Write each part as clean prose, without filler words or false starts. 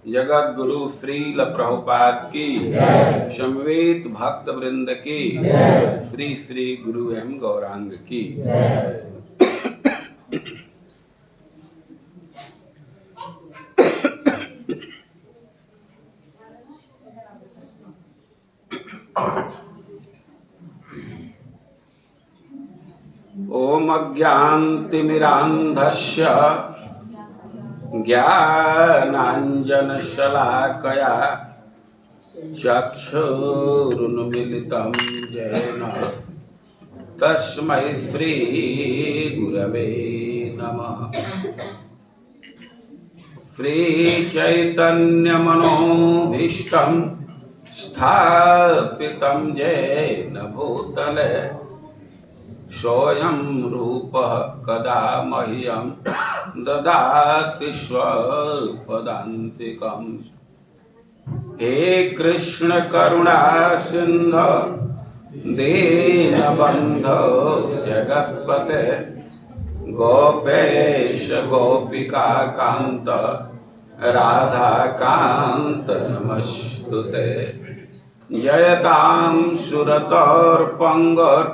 जगत गुरु श्रील प्रभुपाद की, समवेत भक्त वृंद की, श्री श्री गुरु एवं गौरांग की। ओम अज्ञानतिमिरान्धस्य ज्ञानाञ्जनशलाकया चक्षुरुन्मीलितं येन तस्मै श्रीगुरवे नमः। श्रीचैतन्यमनोभीष्टं स्थापितं येन भूतले सोऽयं रूपः कदा मह्यं ददाति स्वपदान्तिकम्। हे कृष्ण करुणा सिन्धो दीनबन्धो जगत्पते गोपेश गोपिका कान्त राधाकान्त नमस्तुते। जयतां सुरतोर्पङ्गः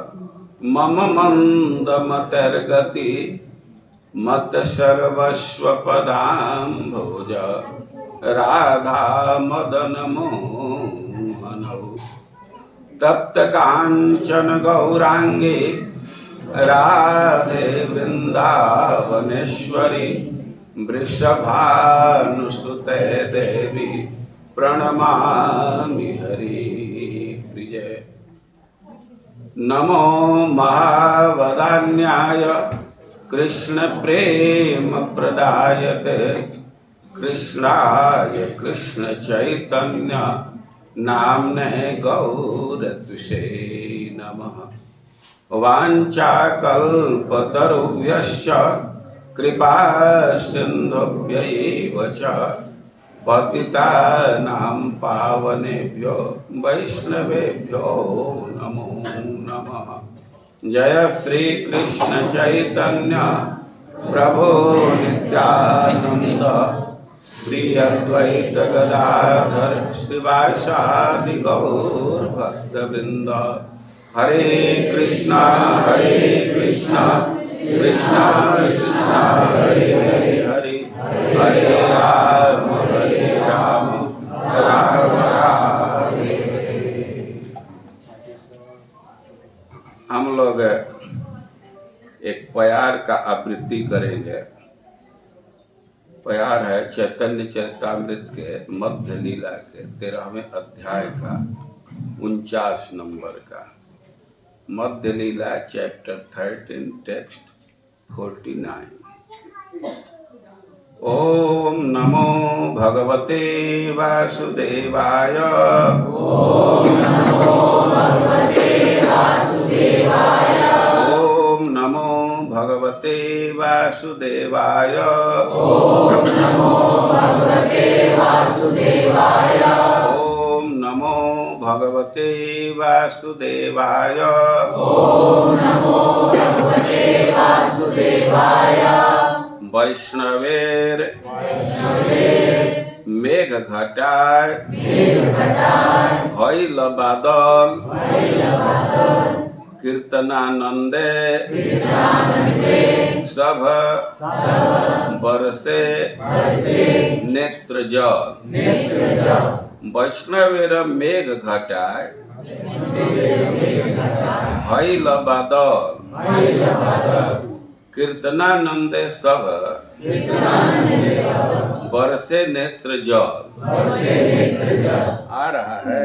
मम मन्दमतिर्गति मत सर्वस्वपदाम्भोज राधा मदन मोहनौ। तप्त कांचन गौरांगी राधे वृंदावनेश्वरी वृषभानुसुते देवी प्रणमामि हरिप्रिये। नमो महावदान्याय कृष्ण प्रेम प्रदायते कृष्णाय कृष्ण चैतन्य नाम्ने गौरतुषे नमः। वाञ्छाकल्पतरुभ्यश्च कृपा सिन्धुभ्यैव च पतितानां पावनेभ्यो वैष्णवेभ्यो नमो नमः। जय श्री कृष्ण चैतन्य प्रभु नित्यानंद श्री अद्वैत गदाधर शिवासादि गौर भक्तवृंद। हरे कृष्णा कृष्णा कृष्णा हरे हरे, हरे राम राम राम हरे। हम लोग एक प्यार का आवृत्ति करेंगे। प्यार है चैतन्य चरितामृत के मध्य लीला के 13वें अध्याय का 49 नंबर का मध्य लीला चैप्टर 13 टेक्स्ट 49। ओम नमो भगवते वासुदेवाय। ओम नमो भगवते वासुदेवाय। ओम नमो भगवते वासुदेवाय। ओम नमो भगवते वासुदेवाय। ओम नमो भगवते वासुदेवाय। ओम नमो भगवते वासुदेवाय। वैष्णवेर मेघघटाय भइल बादल कीर्तनानंदे सब बरसे नेत्र जल। वैष्णवेर मेघघटाय भइल बादल कीर्तनानंदे सब बरसे नेत्र जल। आ रहा है।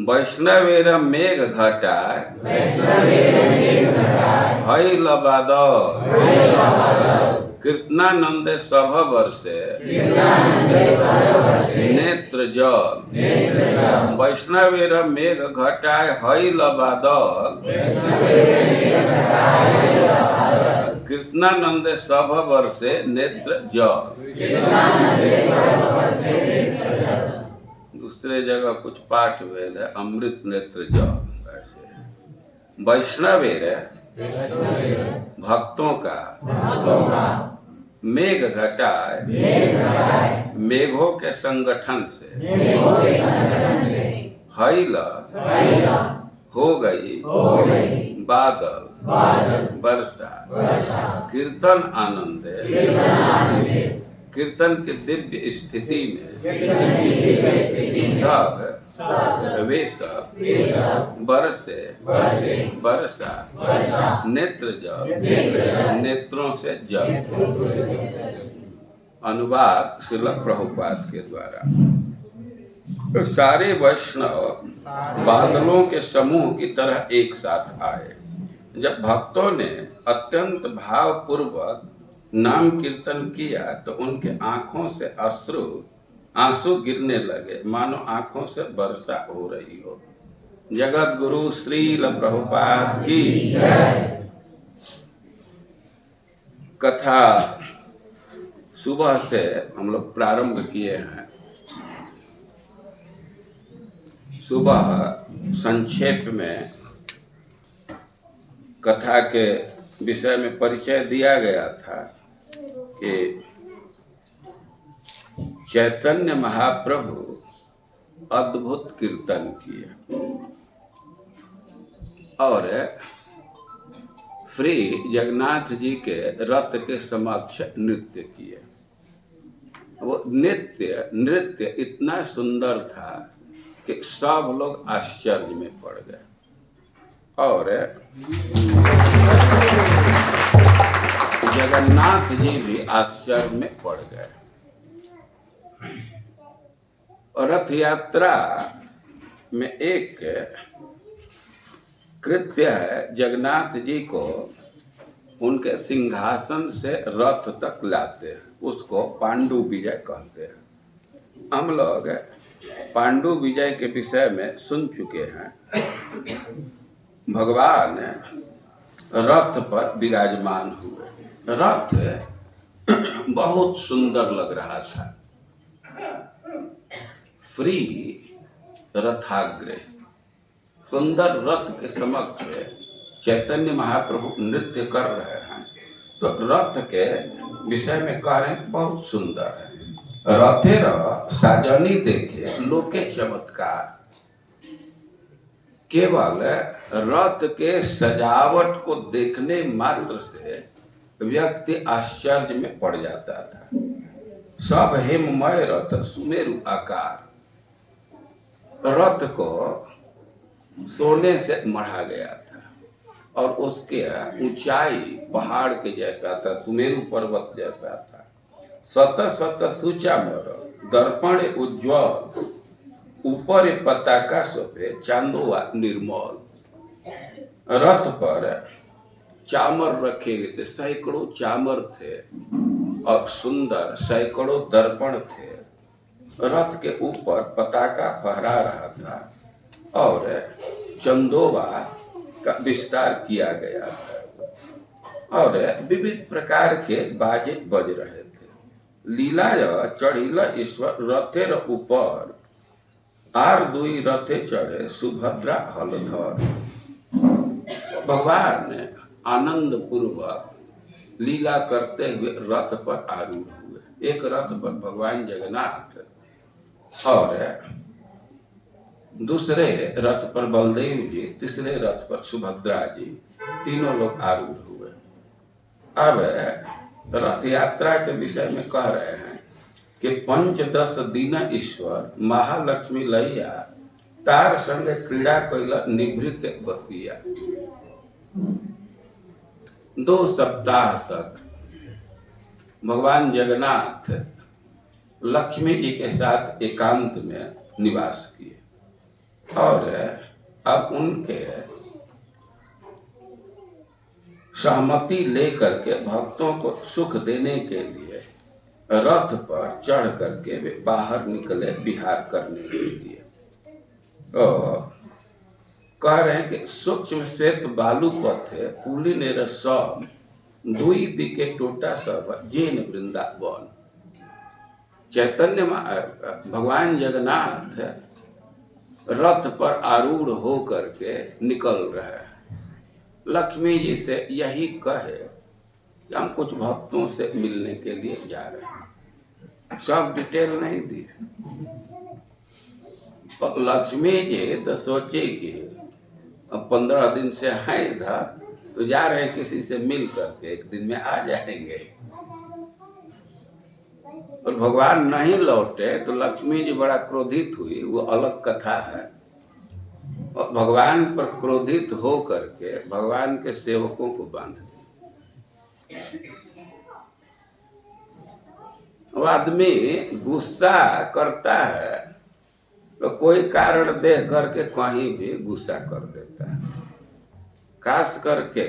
वैष्णवेर मेघघटाय भइल बादल कीर्तनानंदे सब बरसे नेत्र जल। वैष्णवेर मेघघटाय भइल बादल कीर्तनानंदे सब बरसे नेत्र जल। दूसरे जगह कुछ पाठ भेद है अमृत नेत्र जल। ऐसे वैष्णवेर भक्तों का मेघ घटाए मेघों के संगठन से मेघों के संगठन से हैल हैला हो गई हो गई बादल बादल वर्षा वर्षा कीर्तन आनंदे कीर्तन आनंदे कीर्तन की दिव्य स्थिति में कीर्तन की दिव्य स्थिति में सब सब वे सब वे सब बरसे बरसे वर्षा वर्षा नेत्र जल नेत्र जल नेत्रों से जल। नेत्रों से जल। अनुवाद श्रील प्रभुपाद के द्वारा। तो सारे वैष्णव बादलों के समूह की तरह एक साथ आए। जब भक्तों ने अत्यंत भावपूर्वक नाम कीर्तन किया तो उनके आंखों से आंसू गिरने लगे, मानो आंखों से वर्षा हो रही हो। जगत गुरु श्रील प्रभुपाद की कथा सुबह से हम लोग प्रारंभ किए हैं। सुबह संक्षेप में कथा के विषय में परिचय दिया गया था कि चैतन्य महाप्रभु अद्भुत कीर्तन किए और श्री जगन्नाथ जी के रथ के समक्ष नृत्य किए। वो नृत्य इतना सुंदर था कि सब लोग आश्चर्य में पड़ गए और जगन्नाथ जी भी आश्चर्य में पड़ गए। और रथ यात्रा में एक कृत्य है, जगन्नाथ जी को उनके सिंहासन से रथ तक लाते हैं, उसको पांडु विजय कहते हैं। हम लोग पांडु विजय के विषय में सुन चुके हैं। भगवान रथ पर विराजमान हुए। रथ बहुत सुंदर लग रहा था। श्री रथाग्रे सुंदर रथ के समक्ष चैतन्य महाप्रभु नृत्य कर रहे हैं, तो रथ के विषय में कह रहे हैं बहुत सुंदर है। रथेर साजनी देखे लोके चमत्कार। केवल रथ के सजावट को देखने मात्र से व्यक्ति आश्चर्य में पड़ जाता था। सब हेममय रथ सुमेरु आकार। रथ को सोने से मढ़ा गया था और उसके ऊंचाई पहाड़ के जैसा था, सुमेरु पर्वत जैसा था। सत सत सुचामर दर्पण उज्ज्वल, ऊपर पताका शोभे चांदोआ निर्मल। रथ पर चामर रखे गए थे, सैकड़ों चामर थे और सुंदर सैकड़ों दर्पण थे। रथ के ऊपर पताका फहरा रहा था और चंदोवा का विस्तार किया गया था और विविध प्रकार के बाजे बज रहे थे। लीला चढ़िल ईश्वर रथेर ऊपर, आर दुई रथे चढ़े सुभद्रा हलधर। भगवान ने आनंद पूर्वक लीला करते हुए रथ पर आरूढ़ हुए। एक रथ पर भगवान जगन्नाथ और दूसरे रथ पर बलदेव जी, तीसरे रथ पर सुभद्रा जी, तीनों लोग आरूढ़ हुए। अब रथ यात्रा के विषय में कह रहे हैं कि 5-10 दिन ईश्वर महालक्ष्मी लैया तार संग क्रीड़ा कैल निवृत्त बसिया। 2 सप्ताह तक भगवान जगन्नाथ लक्ष्मी जी के साथ एकांत में निवास किए और अब उनके सहमति लेकर के भक्तों को सुख देने के लिए रथ पर चढ़ करके वे बाहर निकले विहार करने के लिए। तो कह रहे हैं कि सूक्ष्म श्वेत बालू पथे पुली नेर सब, दुई दिके टोटा सब जेन वृंदावन। चैतन्य भगवान जगन्नाथ रथ पर आरूढ़ हो करके निकल रहे हैं। लक्ष्मी जी से यही कहे कि हम कुछ भक्तों से मिलने के लिए जा रहे हैं। सब डिटेल नहीं दी। तो लक्ष्मी जी तो सोचे कि अब 15 दिन से हैं इधर, तो जा रहे हैं किसी से मिल करके, एक दिन में आ जाएंगे। और भगवान नहीं लौटे तो लक्ष्मी जी बड़ा क्रोधित हुई, वो अलग कथा है। और भगवान पर क्रोधित हो करके भगवान के सेवकों को बांध दिया। वो आदमी गुस्सा करता है तो कोई कारण दे करके कहीं भी गुस्सा कर देता है। खास करके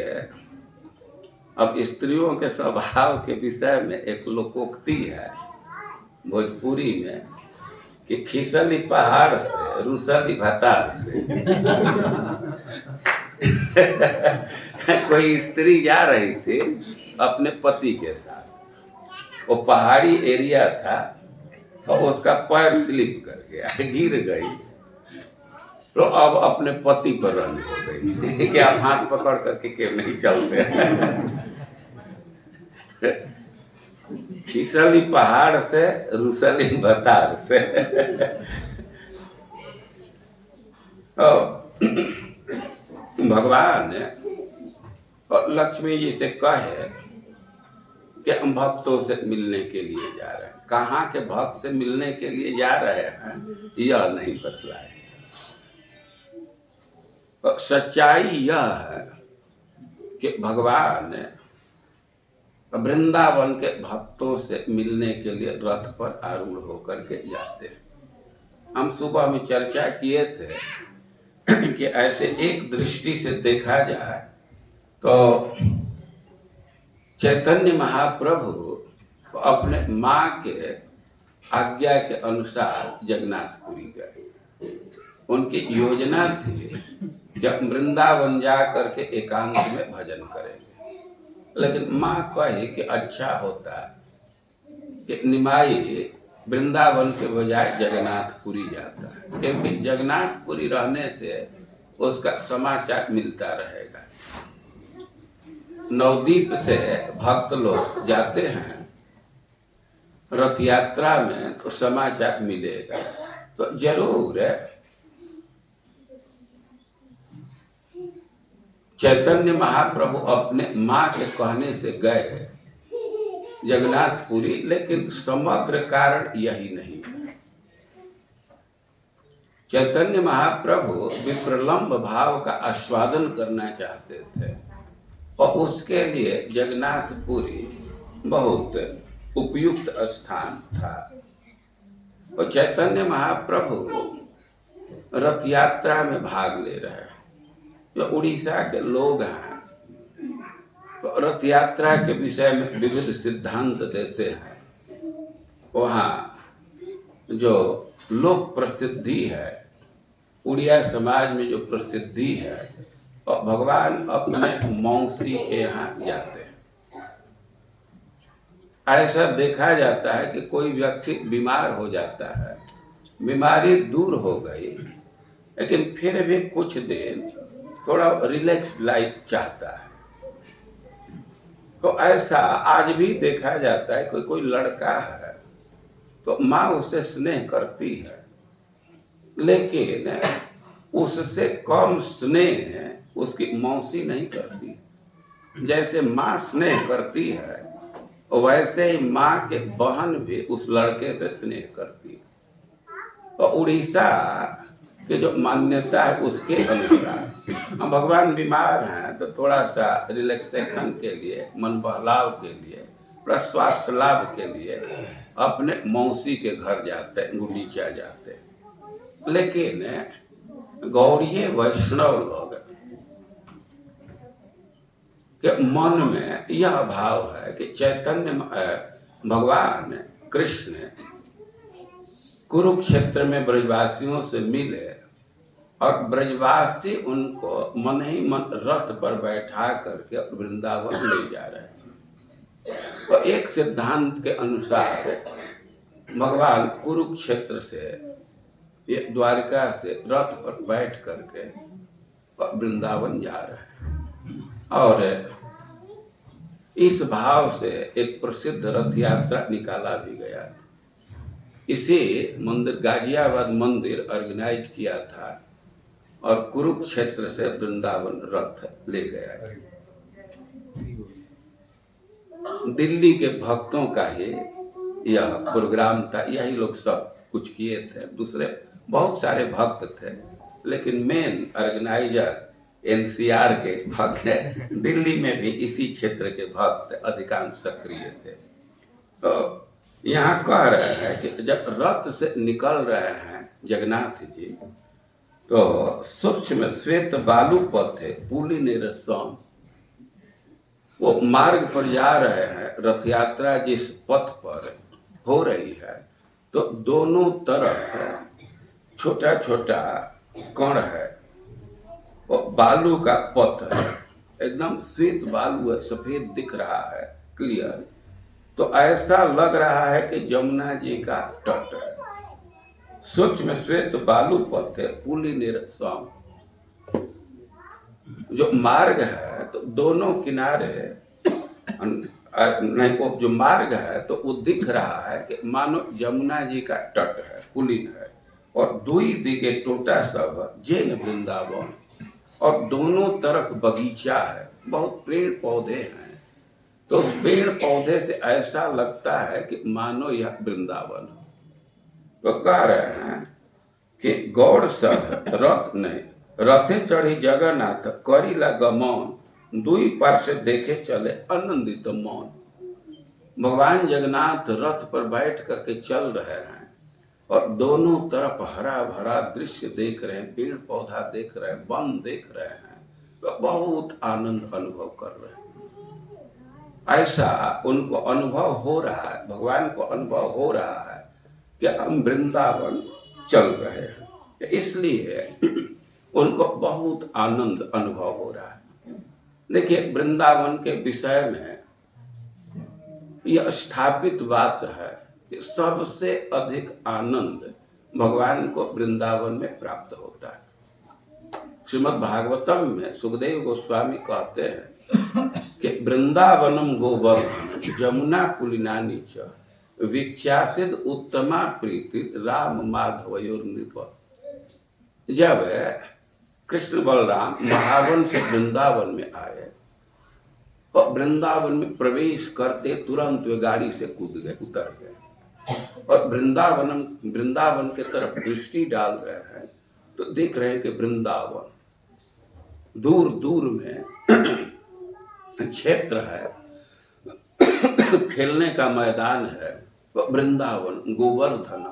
अब स्त्रियों के स्वभाव के विषय में एक लोकोक्ति है भोजपुरी में कि खिसली पहाड़ से रुसली भतार से। कोई स्त्री जा रही थी अपने पति के साथ, वो पहाड़ी एरिया था, तो उसका पैर स्लिप कर गया, गिर गई, तो अब अपने पति पर रंज हो गई कि आप हाथ पकड़ करके क्यों नहीं चलते। खिसली पहाड़ से रुसली भतार से। भगवान लक्ष्मी जी से कहे कि हम भक्तों से मिलने के लिए जा रहे हैं। कहाँ के भक्त से मिलने के लिए जा रहे हैं यह नहीं बतलाए। सच्चाई यह है कि भगवान वृंदावन के भक्तों से मिलने के लिए रथ पर आरूढ़ होकर के जाते हैं। हम सुबह में चर्चा किए थे कि ऐसे एक दृष्टि से देखा जाए तो चैतन्य महाप्रभु अपने माँ के आज्ञा के अनुसार जगन्नाथपुरी गए। उनकी योजना थी कि वृंदावन जा करके एकांत में भजन करेंगे, लेकिन माँ कही कि अच्छा होता कि निमाई वृंदावन के बजाय जगन्नाथपुरी जाता है, क्योंकि जगन्नाथपुरी रहने से उसका समाचार मिलता रहेगा। नवदीप से भक्त लोग जाते हैं रथ यात्रा में तो समाचार मिलेगा, तो जरूर चैतन्य महाप्रभु अपने माँ के कहने से गए जगन्नाथपुरी, लेकिन समग्र कारण यही नहीं है। चैतन्य महाप्रभु विप्रलंब भाव का आस्वादन करना चाहते थे और उसके लिए जगन्नाथपुरी बहुत उपयुक्त स्थान था। और चैतन्य महाप्रभु रथ यात्रा में भाग ले रहे हैं। जो उड़ीसा के लोग हैं तो रथ यात्रा के विषय में विविध सिद्धांत देते हैं। वहाँ जो लोक प्रसिद्धि है, उड़िया समाज में जो प्रसिद्धि है, और भगवान अपने मौसी के यहाँ जाते हैं। ऐसा देखा जाता है कि कोई व्यक्ति बीमार हो जाता है, बीमारी दूर हो गई, लेकिन फिर भी कुछ दिन थोड़ा रिलैक्स लाइफ चाहता है। तो ऐसा आज भी देखा जाता है। कोई लड़का है तो माँ उसे स्नेह करती है, लेकिन उससे कम स्नेह उसकी मौसी नहीं करती। जैसे माँ स्नेह करती है वैसे ही माँ के बहन भी उस लड़के से स्नेह करती है। तो उड़ीसा कि जो मान्यता है उसके अनुसार हम भगवान बीमार हैं तो थोड़ा सा रिलैक्सेशन के लिए, मन बहलाव के लिए, थोड़ा स्वास्थ्य लाभ के लिए अपने मौसी के घर जाते हैं, गुंडीचा जाते हैं। लेकिन गौड़ीय वैष्णव लोग के मन में यह भाव है कि चैतन्य भगवान कृष्ण कुरुक्षेत्र में ब्रजवासियों से मिले और ब्रजवासी उनको मन ही मन रथ पर बैठा करके वृंदावन ले जा रहे हैं। तो एक सिद्धांत के अनुसार भगवान कुरुक्षेत्र से ये द्वारिका से रथ पर बैठ करके वृंदावन जा रहे हैं। और इस भाव से एक प्रसिद्ध रथ यात्रा निकाला भी गया। इसी मंदिर गाजियाबाद मंदिर ऑर्गेनाइज किया था और कुरुक्षेत्र से वृंदावन रथ ले गया। दिल्ली के भक्तों का ही यह प्रोग्राम था, यही लोग सब कुछ किए थे, दूसरे बहुत सारे भक्त थे, लेकिन मेन ऑर्गेनाइजर एनसीआर के भक्त है। दिल्ली में भी इसी क्षेत्र के भक्त अधिकांश सक्रिय थे। तो यहाँ कह रहे हैं कि जब रथ से निकल रहे हैं जगन्नाथ जी, तो सूक्ष्म श्वेत बालू पथ है पुली निरसम, वो मार्ग पर जा रहे हैं, रथ यात्रा जिस पथ पर हो रही है तो दोनों तरफ छोटा छोटा कण है, वो बालू का पथ है, एकदम श्वेत बालू है, सफेद दिख रहा है क्लियर। तो ऐसा लग रहा है कि यमुना जी का तट है। सूक्ष्म श्वेत बालू पथ है पुली निरसम, जो मार्ग है तो दोनों किनारे नहीं, वो जो मार्ग है तो वो दिख रहा है कि मानो यमुना जी का तट है, पुलिन है, और दुई दिगे टोटा सब जैन वृंदावन, और दोनों तरफ बगीचा है, बहुत पेड़ पौधे हैं। तो उस पेड़ पौधे से ऐसा लगता है कि मानो यह वृंदावन। तो कह रहे हैं कि गौड़ सब रथ नहीं, रथे चढ़ी जगन्नाथ करिला गमन, दुई पार से देखे चले आनंदित मौन। भगवान जगन्नाथ रथ पर बैठ करके चल रहे हैं और दोनों तरफ हरा भरा दृश्य देख रहे हैं, पेड़ पौधा देख रहे हैं, वन देख रहे हैं, तो बहुत आनंद अनुभव कर रहे हैं। ऐसा उनको अनुभव हो रहा है, भगवान को अनुभव हो रहा है कि हम वृंदावन चल रहे हैं, इसलिए उनको बहुत आनंद अनुभव हो रहा है। देखिए, वृंदावन के विषय में यह स्थापित बात है कि सबसे अधिक आनंद भगवान को वृंदावन में प्राप्त होता है। श्रीमद् भागवतम में सुखदेव गोस्वामी कहते हैं कि वृंदावनम गोवर्धन जमुना पुलिनानी च विख्यासित उत्तमा प्रीति राम माधवयोर नृप। जब कृष्ण बलराम महावन से वृंदावन में आए और वृंदावन में प्रवेश करते तुरंत वे गाड़ी से कूद गए, उतर गए, और वृंदावन के तरफ दृष्टि डाल रहे हैं तो देख रहे हैं कि वृंदावन दूर दूर में क्षेत्र है, खेलने का मैदान है, तो वृंदावन गोवर्धन,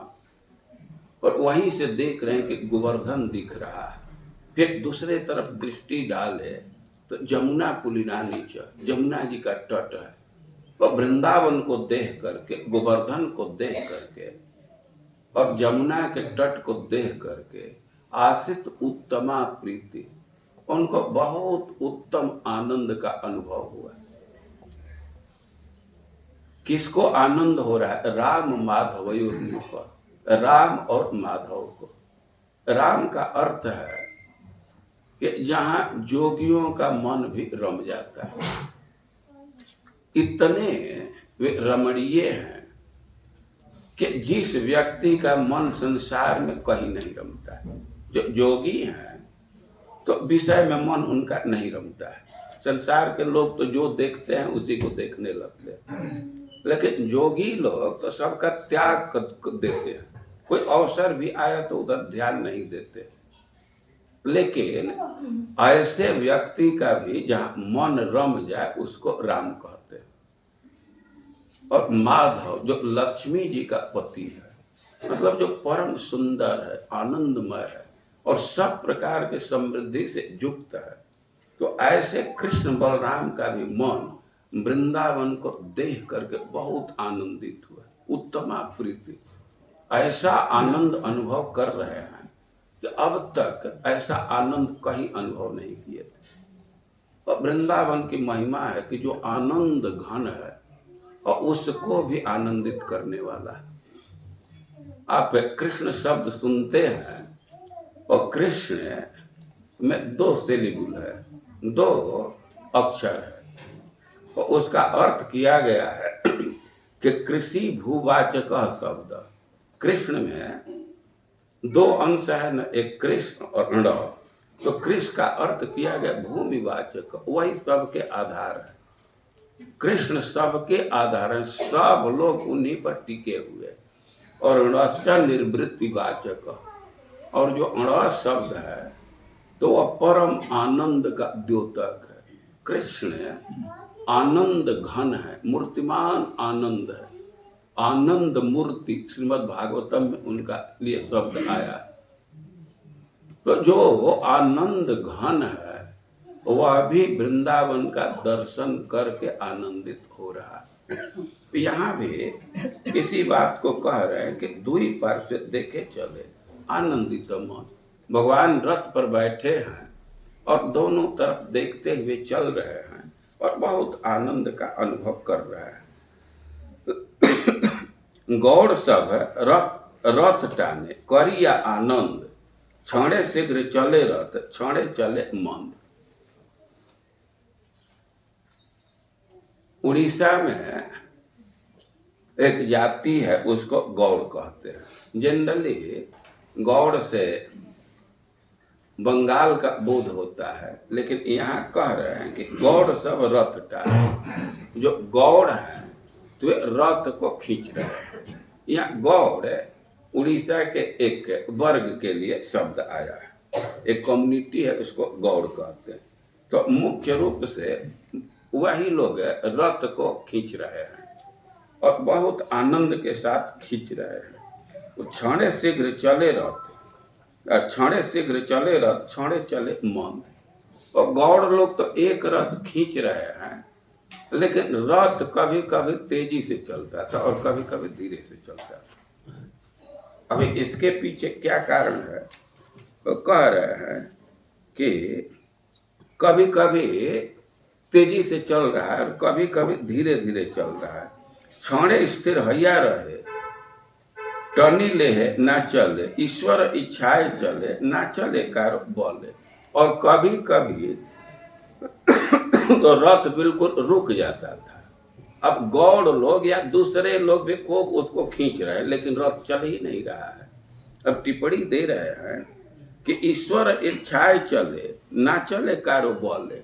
और वहीं से देख रहे हैं कि गोवर्धन दिख रहा है। फिर दूसरे तरफ दृष्टि डाले तो जमुना पुलिनानी च, जमुना जी का तट है, तो वृंदावन को देख करके, गोवर्धन को देख करके और जमुना के तट को देख करके आसित उत्तमा प्रीति, उनको बहुत उत्तम आनंद का अनुभव हुआ। किसको आनंद हो रहा है? राम माधवयोर नृप, राम और माधव को। राम का अर्थ है कि जहां जोगियों का मन भी रम जाता है, इतने वे रमणीय हैं कि जिस व्यक्ति का मन संसार में कहीं नहीं रमता है। जो जोगी हैं तो विषय में मन उनका नहीं रमता है। संसार के लोग तो जो देखते हैं उसी को देखने लगते हैं, लेकिन जोगी लोग तो सबका त्याग कर देते हैं, कोई अवसर भी आया तो उधर ध्यान नहीं देते। लेकिन ऐसे व्यक्ति का भी जहाँ मन रम जाए उसको राम कहते हैं। और माधव जो लक्ष्मी जी का पति है, मतलब जो परम सुंदर है, आनंदमय है और सब प्रकार के समृद्धि से युक्त है, तो ऐसे कृष्ण बलराम का भी मन वृंदावन को देख करके बहुत आनंदित हुआ, उत्तमा प्रीति, ऐसा आनंद अनुभव कर रहे हैं कि अब तक ऐसा आनंद कहीं अनुभव नहीं किए थे। और वृंदावन की महिमा है कि जो आनंद घन है और उसको भी आनंदित करने वाला है। आप कृष्ण शब्द सुनते हैं और कृष्ण में दो सिलेबल है, दो अक्षर है, और उसका अर्थ किया गया है कि कृषि भूवाचक शब्द कृष्ण में दो अंश है न, एक कृष्ण और ण। तो कृष्ण का अर्थ किया गया भूमिवाचक, वही सबके आधार है। कृष्ण सबके आधार है, सब लोग उन्हीं पर टिके हुए। और णश्च निर्वृत्तिवाचक, और जो ण शब्द है तो वह परम आनंद का द्योतक है। कृष्ण आनंद घन है, मूर्तिमान आनंद है, आनंद मूर्ति श्रीमद् भागवतम में उनका लिए शब्द आया। तो जो आनंद घन है वह भी वृंदावन का दर्शन करके आनंदित हो रहा है। यहाँ भी इसी बात को कह रहे हैं कि दुई पार्श्व देखे चले आनंदित मन। भगवान रथ पर बैठे हैं और दोनों तरफ देखते हुए चल रहे हैं और बहुत आनंद का अनुभव कर रहे हैं। गौड़ सब रथ टाने करिया आनंद, क्षणे शीघ्र चले रथ क्षणे चले मंद। उड़ीसा में एक जाति है, उसको गौड़ कहते हैं। जनरली गौड़ से बंगाल का बोध होता है, लेकिन यहाँ कह रहे हैं कि गौड़ सब रथ टाने। जो गौड़ हैं तो वे रथ को खींच रहे हैं। यहाँ गौड़ उड़ीसा के एक वर्ग के लिए शब्द आया है, एक कम्युनिटी है, उसको गौड़ कहते हैं। तो मुख्य रूप से वही लोग रथ को खींच रहे हैं और बहुत आनंद के साथ खींच रहे हैं। तो क्षणे शीघ्र चले रथ, क्षणे शीघ्र चले रथ क्षणे चले मंद। और गौड़ लोग तो एक रथ खींच रहे हैं, लेकिन रथ कभी कभी तेजी से चलता था और कभी कभी धीरे से चलता था। अभी इसके पीछे क्या कारण है? तो कह रहे हैं कि कभी कभी तेजी से चल रहा है और कभी कभी धीरे धीरे चल रहा है। क्षणे स्थिर हैया रहे, टनी ले है ना चले, ईश्वर इच्छाए चले ना चले कार बोले। और कभी कभी तो रथ बिल्कुल रुक जाता था। अब गौड़ लोग या दूसरे लोग भी खूब उसको खींच रहे हैं, लेकिन रथ चल ही नहीं रहा है। अब टिप्पणी दे रहे हैं कि ईश्वर इच्छाए चले ना चले कारो बोले।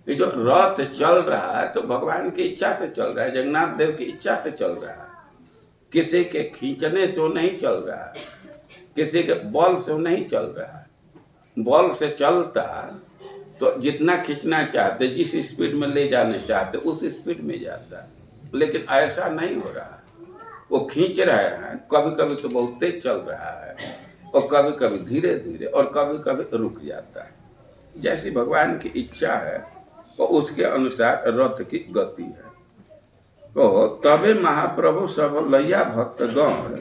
ये जो रथ चल रहा है तो भगवान की इच्छा से चल रहा है, जगन्नाथ देव की इच्छा से चल रहा है। किसी के खींचने से वो नहीं चल रहा है, किसी के बल से वो नहीं चल रहा है। बल से चलता तो जितना खींचना चाहते, जिस स्पीड में ले जाने चाहते उस स्पीड में जाता, लेकिन ऐसा नहीं हो रहा। वो खींच रहे हैं, कभी कभी तो बहुत तेज चल रहा है और कभी कभी धीरे धीरे और कभी कभी रुक जाता है। जैसी भगवान की इच्छा है तो उसके अनुसार रथ की गति है। तो तबे महाप्रभु सब लैया भक्तगण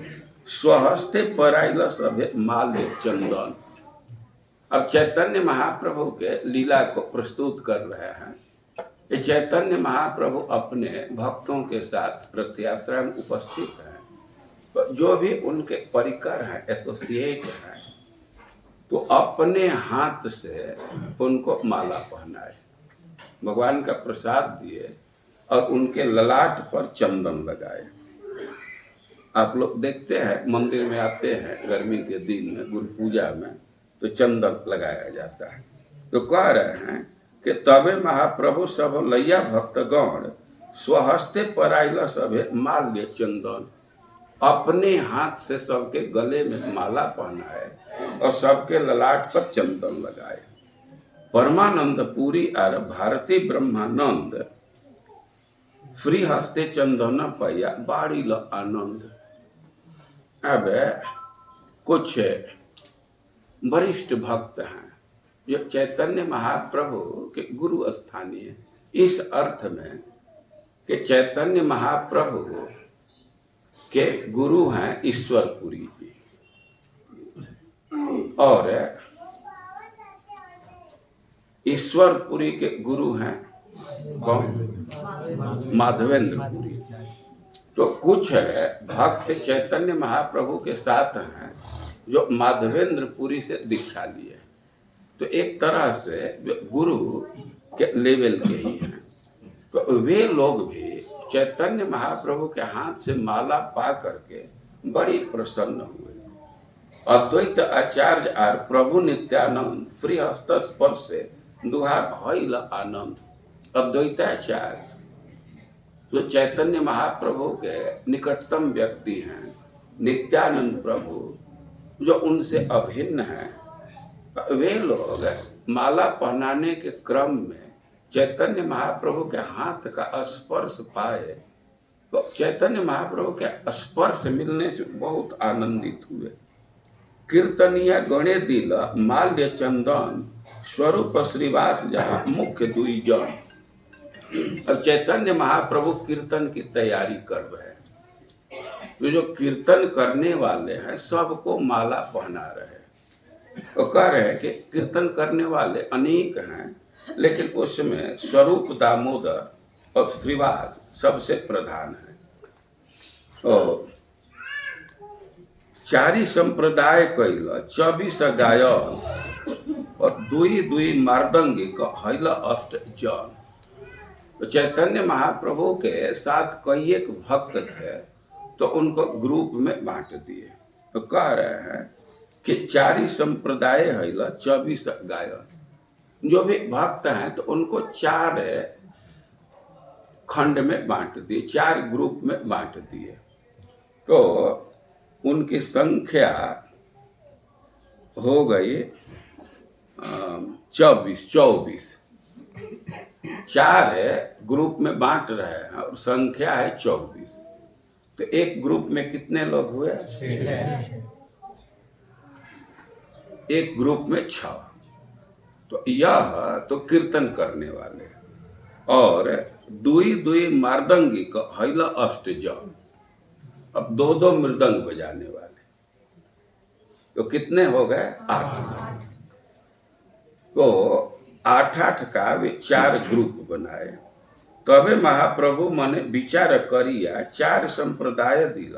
स्वहस्ते पराइल सभे माल्य चंदन। अब चैतन्य महाप्रभु के लीला को प्रस्तुत कर रहे हैं। ये चैतन्य महाप्रभु अपने भक्तों के साथ रथ यात्रा में उपस्थित हैं। तो जो भी उनके परिकर हैं, एसोसिएट हैं, तो अपने हाथ से उनको माला पहनाए, भगवान का प्रसाद दिए और उनके ललाट पर चंदन लगाए। आप लोग देखते हैं मंदिर में आते हैं गर्मी के दिन में, गुरु पूजा में, तो चंदन लगाया जाता है। तो कह रहे हैं कि तबे महाप्रभु सब लैया भक्तगण स्वहस्ते पराइल सभे माल्य चंदन। अपने हाथ से सबके गले में माला पहनाए और सबके ललाट पर चंदन लगाए। परमानंद पुरी आर भारती ब्रह्मानंद फ्री हस्ते चंदन पैया बाड़ी ल आनंद। अब कुछ वरिष्ठ भक्त हैं जो चैतन्य महाप्रभु के गुरु स्थानीय, इस अर्थ में कि चैतन्य महाप्रभु के गुरु हैं ईश्वरपुरी जी और ईश्वरपुरी के गुरु हैं माधवेंद्रपुरी। तो कुछ भक्त चैतन्य महाप्रभु के साथ हैं जो माधवेंद्रपुरी से दीक्षा लिए। तो एक तरह से जो गुरु के लेवल के ही हैं। तो वे लोग भी चैतन्य महाप्रभु के हाथ से माला पा करके बड़ी प्रसन्न हुए। अद्वैत आचार्य आर प्रभु नित्यानंद फ्री हस्त स्पर्श से दुहार हईल आनंद। अद्वैताचार्य जो चैतन्य महाप्रभु के निकटतम व्यक्ति हैं, नित्यानंद प्रभु जो उनसे अभिन्न हैं, वे लोग माला पहनाने के क्रम में चैतन्य महाप्रभु के हाथ का स्पर्श पाए तो चैतन्य महाप्रभु के स्पर्श मिलने से बहुत आनंदित हुए। कीर्तनिया गणे दिल माल्य चंदन स्वरूप श्रीवास जहाँ मुख्य दुई जन। अब चैतन्य महाप्रभु कीर्तन की तैयारी कर रहे हैं। जो कीर्तन करने वाले हैं सबको माला पहना रहे हैं। तो कह रहे हैं कि कीर्तन करने वाले अनेक हैं, लेकिन उसमें स्वरूप दामोदर और श्रीवास सबसे प्रधान है। और चारि संप्रदाय कैल 24 गायन और दुई दुई मार्दंगी हईल अष्ट जन। तो चैतन्य महाप्रभु के साथ कई एक भक्त थे तो उनको ग्रुप में बांट दिए। तो कह रहे हैं कि चारि संप्रदाय हईल 24 गायन। जो भी भक्त हैं तो उनको 4 खंड में बांट दिए, 4 ग्रुप में बांट दिए। तो उनकी संख्या हो गई 24। 4 ग्रुप में बांट रहे हैं और संख्या है 24। तो एक ग्रुप में कितने लोग हुए? एक ग्रुप में 6। तो यह तो कीर्तन करने वाले और दुई दुई मार्दंगी का हईल अष्ट जन। अब 2-2 मृदंग बजाने वाले, तो कितने हो गए? 8। तो 8 का वे 4 ग्रुप बनाए। तबे महाप्रभु मने विचार करिया 4 संप्रदाय दिल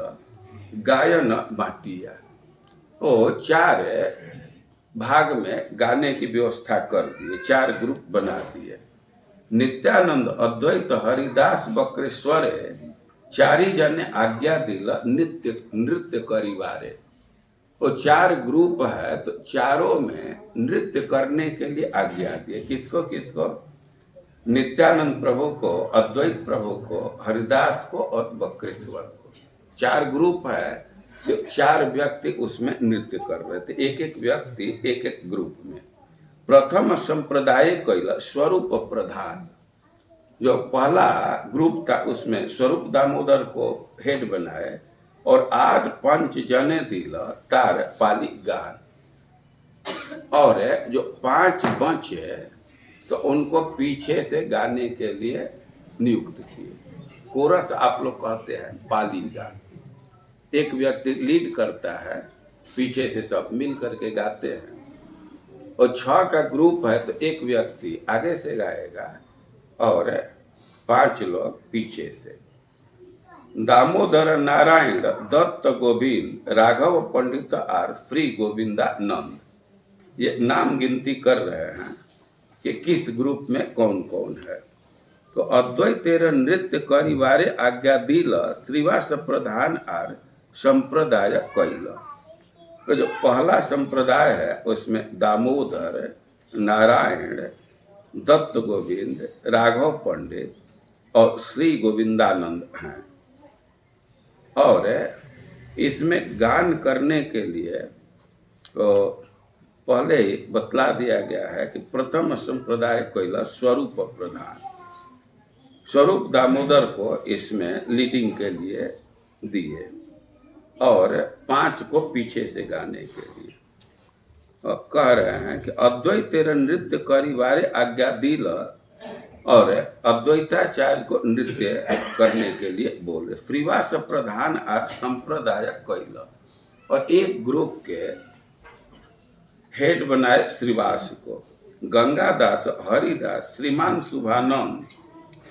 गायन बांटिया। तो 4 भाग में गाने की व्यवस्था कर दिए, 4 ग्रुप बना दिए। नित्यानंद अद्वैत हरिदास बक्रेश्वर 4 जने आज्ञा दिल नित्य नृत्य करिवारे। वो 4 ग्रुप है तो चारों में नृत्य करने के लिए आज्ञा दिए। किसको किसको? नित्यानंद प्रभु को, अद्वैत प्रभु को, हरिदास को और बक्रेश्वर को। 4 ग्रुप है जो 4 व्यक्ति उसमें नृत्य कर रहे थे, एक एक व्यक्ति एक एक ग्रुप में। प्रथम संप्रदाय कैल स्वरूप प्रधान। जो पहला ग्रुप था उसमें स्वरूप दामोदर को हेड बनाए और 8 पंच जने दिल तार पाली गान। और जो 5 बचे तो उनको पीछे से गाने के लिए नियुक्त किए। कोरस आप लोग कहते हैं पाली गान। एक व्यक्ति लीड करता है, पीछे से सब मिल करके गाते हैं। और 6 का ग्रुप है तो एक व्यक्ति आगे से गाएगा और 5 लोग पीछे से। दामोदर नारायण दत्त गोविंद राघव पंडित आर फ्री गोविंदानंद। ये नाम गिनती कर रहे हैं कि किस ग्रुप में कौन कौन है। तो अद्वैत तेरे नृत्य करिवारे आज्ञा दिल श्रीवास प्रधान आर संप्रदाय कैल। तो जो पहला संप्रदाय है उसमें दामोदर, नारायण, दत्त गोविंद, राघव पंडित और श्री गोविंदानंद हैं। और इसमें गान करने के लिए तो पहले ही बतला दिया गया है कि प्रथम संप्रदाय कैला स्वरूप प्रधान। स्वरूप दामोदर को इसमें लीडिंग के लिए दिए और 5 को पीछे से गाने के लिए। और कह रहे हैं कि अद्वैत तेरे नृत्य करिवारे आज्ञा दिल और अद्वैताचार्य को नृत्य करने के लिए बोले। श्रीवास प्रधान आर संप्रदाय कैल। और एक ग्रुप के हेड बनाए श्रीवास को। गंगादास, हरिदास, श्रीमान शुभानंद,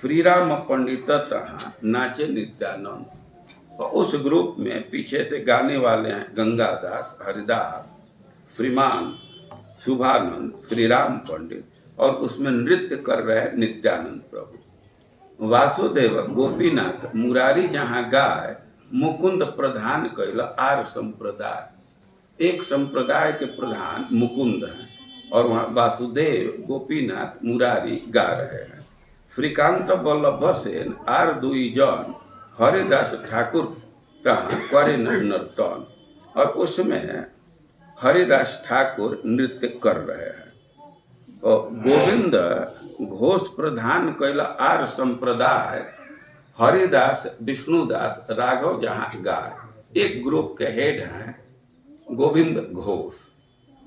श्रीराम पंडित तहाँ नाचे नित्यानंद। और उस ग्रुप में पीछे से गाने वाले हैं गंगादास, हरिदास, श्रीमान शुभानंद, श्रीराम पंडित और उसमें नृत्य कर रहे हैं नित्यानंद प्रभु। वासुदेव, गोपीनाथ, मुरारी जहाँ गाय मुकुंद प्रधान कैल आर संप्रदाय। एक संप्रदाय के प्रधान मुकुंद हैं और वहाँ वासुदेव, गोपीनाथ, मुरारी गा रहे हैं। श्रीकांत वल्लभ सेन आर दुई जन हरिदास ठाकुर कहाँ करे नर्तन, और उसमें हरिदास ठाकुर नृत्य कर रहे हैं। और गोविंद घोष प्रधान कैला आर संप्रदाय, हरिदास, विष्णुदास, राघव जहाँ गाय। एक ग्रुप के हेड हैं गोविंद घोष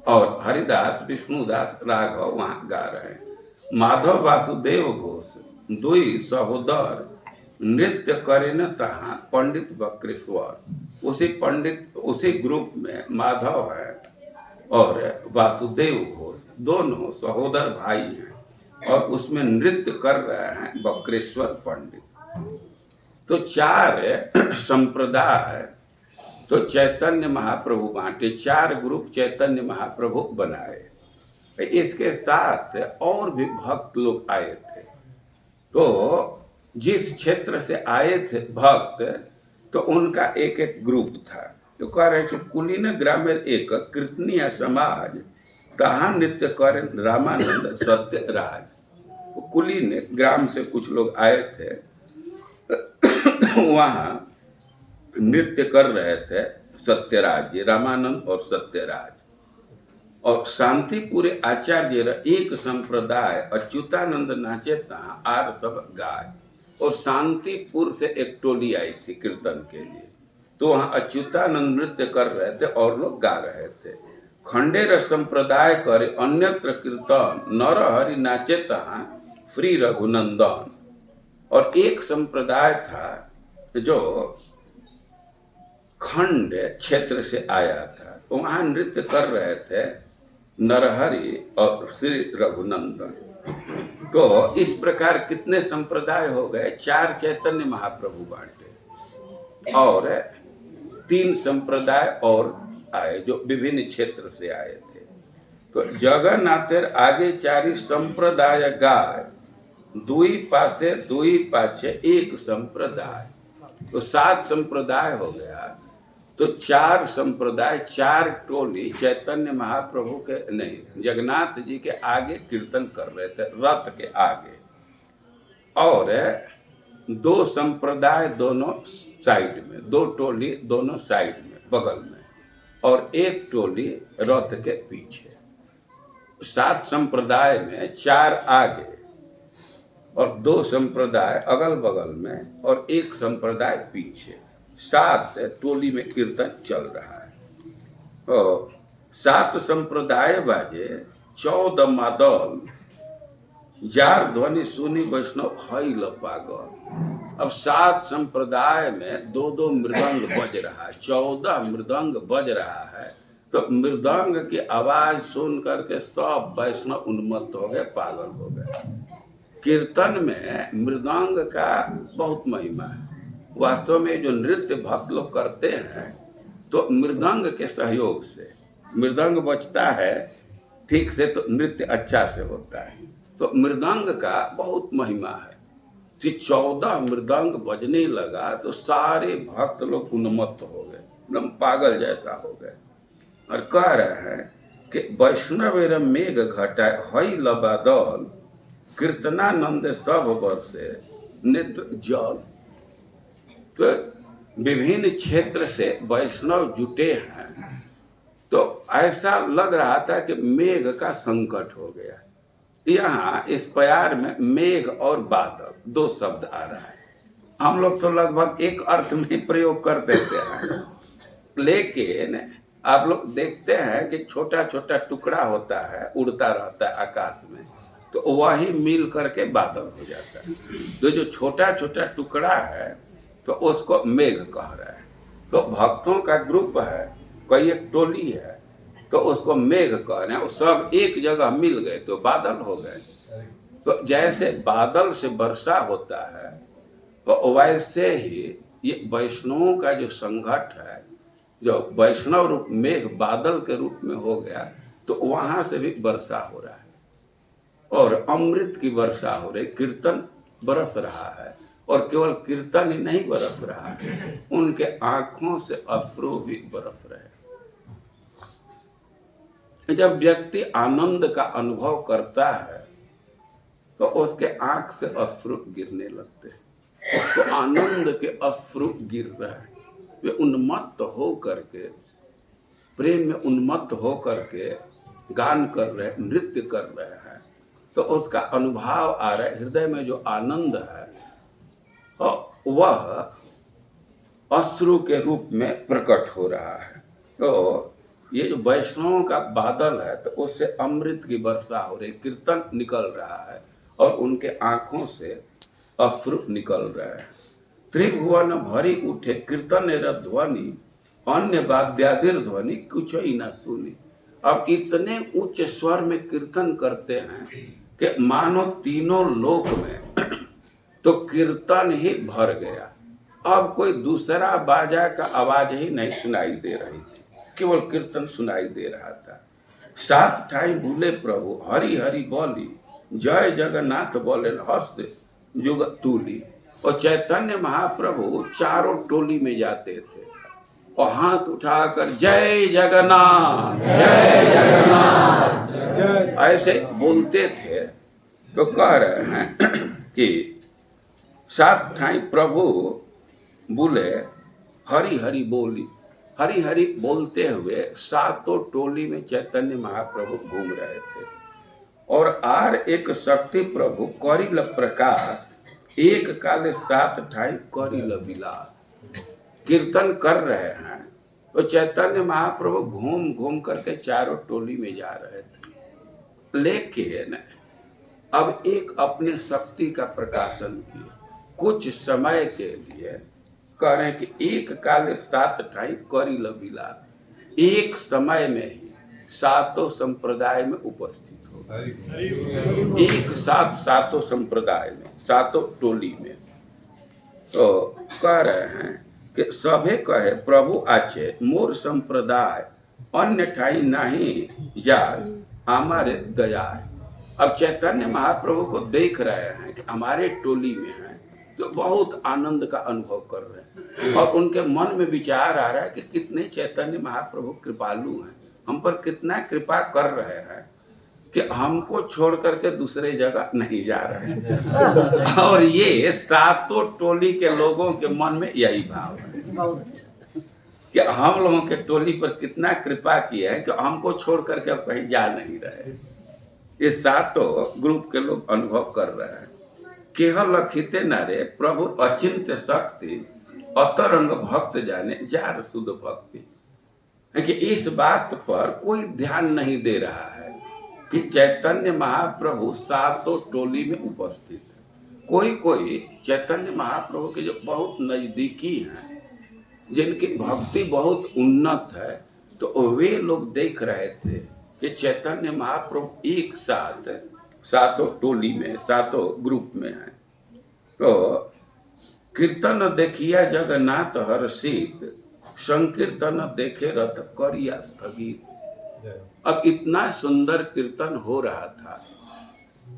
और हरिदास, विष्णुदास, राघव वहाँ गा रहे हैं। माधव वासुदेव घोष दुई सहोदर नृत्य करे न तहाँ पंडित बक्रेश्वर। उसी ग्रुप में माधव है और वासुदेव घोष, दोनों सहोदर भाई हैं और उसमें नृत्य कर रहे हैं बक्रेश्वर पंडित। तो चार संप्रदाय तो चैतन्य महाप्रभु बांटे, चार ग्रुप चैतन्य महाप्रभु बनाए। इसके साथ और भी भक्त लोग आए थे। तो जिस क्षेत्र से आए थे भक्त, तो उनका एक एक ग्रुप था। तो कह रहे कि कुलीन ग्रामीण एक कीर्तनीय समाज, कहाँ नृत्य करें रामानंद सत्यराज। तो कुलीन ग्राम से कुछ लोग आए थे, वहाँ नृत्य कर रहे थे सत्यराज जी, रामानंद और सत्यराज। और शांतिपुर आचार्य एक संप्रदाय अच्युतानंद नाचे तहाँ आर सब गाय। और शांतिपुर से एक टोली आई थी कीर्तन के लिए, तो वहाँ अच्युतानंद नृत्य कर रहे थे और लोग गा रहे थे। खंडेर संप्रदाय करे अन्यत्र कीर्तन, नर हरि नाचे तहाँ श्री रघुनंदन। और एक संप्रदाय था जो खंड क्षेत्र से आया था, तो वहाँ नृत्य कर रहे थे नरहरि और श्री रघुनंदन। तो इस प्रकार कितने संप्रदाय हो गए? चार चैतन्य महाप्रभु बांटे और तीन संप्रदाय और आए जो विभिन्न क्षेत्र से आए थे। तो जगन्नाथेर आगे चारी संप्रदाय गाय, दुई पासे दुई पाछे एक संप्रदाय। तो 7 संप्रदाय हो गया। तो 4 संप्रदाय, 4 टोली चैतन्य महाप्रभु के नहीं, जगन्नाथ जी के आगे कीर्तन कर रहे थे, रथ के आगे। और 2 संप्रदाय दोनों साइड में, 2 टोली दोनों साइड में बगल में, और एक टोली रथ के पीछे। 7 संप्रदाय में 4 आगे और 2 संप्रदाय अगल बगल में और एक संप्रदाय पीछे। 7 टोली में कीर्तन चल रहा है। और 7 संप्रदाय बाजे, 14 मादल, जार ध्वनि सुनी वैष्णव हईल पागल। अब 7 संप्रदाय में 2-2 मृदंग बज रहा है, 14 मृदंग बज रहा है। तो मृदंग की आवाज सुन करके सब वैष्णव उन्मत्त हो गए, पागल हो गए। कीर्तन में मृदंग का बहुत महिमा है। वास्तव में जो नृत्य भक्त लोग करते हैं, तो मृदंग के सहयोग से, मृदंग बजता है ठीक से तो नृत्य अच्छा से होता है। तो मृदंग का बहुत महिमा है कि 14 मृदंग बजने लगा तो सारे भक्त लोग उन्मत्त हो गए, एकदम पागल जैसा हो गए। और कह रहे हैं कि वैष्णवेर मेघ घटाए हई लबादल, कीर्तनानंद सब वर्षे नेत्र जल। तो विभिन्न क्षेत्र से वैष्णव जुटे हैं। तो ऐसा लग रहा था कि मेघ का संकट हो गया। यहाँ इस प्यार में मेघ और बादल 2 शब्द आ रहा है। हम लोग तो लगभग एक अर्थ में प्रयोग कर देते हैं, लेकिन आप लोग देखते हैं कि छोटा छोटा टुकड़ा होता है, उड़ता रहता है आकाश में, तो वही मिल करके बादल हो जाता है। तो जो छोटा छोटा टुकड़ा है तो उसको मेघ कह रहा है। तो भक्तों का ग्रुप है, कोई एक टोली है, तो उसको मेघ कह रहे हैं। वो सब एक जगह मिल गए तो बादल हो गए। तो जैसे बादल से वर्षा होता है, तो वैसे ही ये वैष्णवों का जो संघट है, जो वैष्णव रूप मेघ बादल के रूप में हो गया, तो वहां से भी वर्षा हो रहा है और अमृत की वर्षा हो रही, कीर्तन बरस रहा है। और केवल कीर्तन ही नहीं बरस रहा है, उनके आंखों से अश्रु भी बरस रहे। जब व्यक्ति आनंद का अनुभव करता है तो उसके आंख से अश्रु गिरने लगते हैं। तो आनंद के अश्रु गिर रहे हैं, वे उन्मत्त हो करके, प्रेम में उन्मत्त हो करके गान कर रहे, नृत्य कर रहे हैं। तो उसका अनुभव आ रहा है, हृदय में जो आनंद है वह अश्रु के रूप में प्रकट हो रहा है। तो ये जो वैष्णवों का बादल है, तो उससे अमृत की वर्षा हो रही, कीर्तन निकल रहा है और उनके आंखों से अश्रु निकल रहे हैं। त्रिभुवन भरी उठे कीर्तन ध्वनि, अन्य वाद्यादिर ध्वनि कुछ ही न सुनी। अब इतने उच्च स्वर में कीर्तन करते हैं कि मानो तीनों लोक में तो कीर्तन ही भर गया। अब कोई दूसरा बाजा का आवाज ही नहीं सुनाई दे रही थी, केवल कीर्तन सुनाई दे रहा था। सात ठाई भूले प्रभु हरि हरि बोली, जय जगन्नाथ बोले हस्त जुग तूली। और चैतन्य महाप्रभु चारों टोली में जाते थे और हाथ उठाकर जय जगन्नाथ जय जगन्नाथ ऐसे बोलते थे। तो कह रहे हैं कि सात ठाई प्रभु बोले हरि हरि बोली, हरि हरि बोलते हुए सातों टोली में चैतन्य महाप्रभु घूम रहे थे। और आर एक शक्ति प्रभु करिल प्रकाश, एक काले सात ठाई करिल विलास। कीर्तन कर रहे हैं तो चैतन्य महाप्रभु घूम घूम करके चारों टोली में जा रहे थे। लेकिन अब एक अपने शक्ति का प्रकाशन किए, कुछ समय के लिए कह रहे हैं कि एक काले सात ठाई करिल विलास, एक समय में ही सातों संप्रदाय में उपस्थित हो, एक साथ सातों संप्रदाय में, सातों टोली में। तो कह रहे हैं कि सभे कहे प्रभु आचे मोर संप्रदाय, अन्य ठाई नहीं यार हमारे दयाय। अब चैतन्य महाप्रभु को देख रहे हैं कि हमारे टोली में हैं, तो बहुत आनंद का अनुभव कर रहे हैं और उनके मन में विचार आ रहा है कि कितने चैतन्य महाप्रभु कृपालु हैं, हम पर कितना कृपा कर रहे हैं कि हमको छोड़ करके दूसरे जगह नहीं जा रहे हैं। और ये सातों टोली के लोगों के मन में यही भाव है कि हम लोगों के टोली पर कितना कृपा किया है कि हमको छोड़ करके अब कहीं जा नहीं रहे। ये सातों ग्रुप के लोग अनुभव कर रहे हैं। केह लखिते नारे प्रभु अचिंत्य शक्ति, अतरंग भक्त जाने जार शुद्ध भक्ति। कि इस बात पर कोई ध्यान नहीं दे रहा है कि चैतन्य महाप्रभु सातों टोली में उपस्थित है। कोई कोई चैतन्य महाप्रभु के जो बहुत नजदीकी हैं, जिनकी भक्ति बहुत उन्नत है, तो वे लोग देख रहे थे कि चैतन्य महाप्रभु एक साथ सातों टोली में, सातों ग्रुप में है। तो कीर्तन देखिया जगन्नाथ हर्षित, संकीर्तन देखे रथ करिया स्थगित। अब इतना सुंदर कीर्तन हो रहा था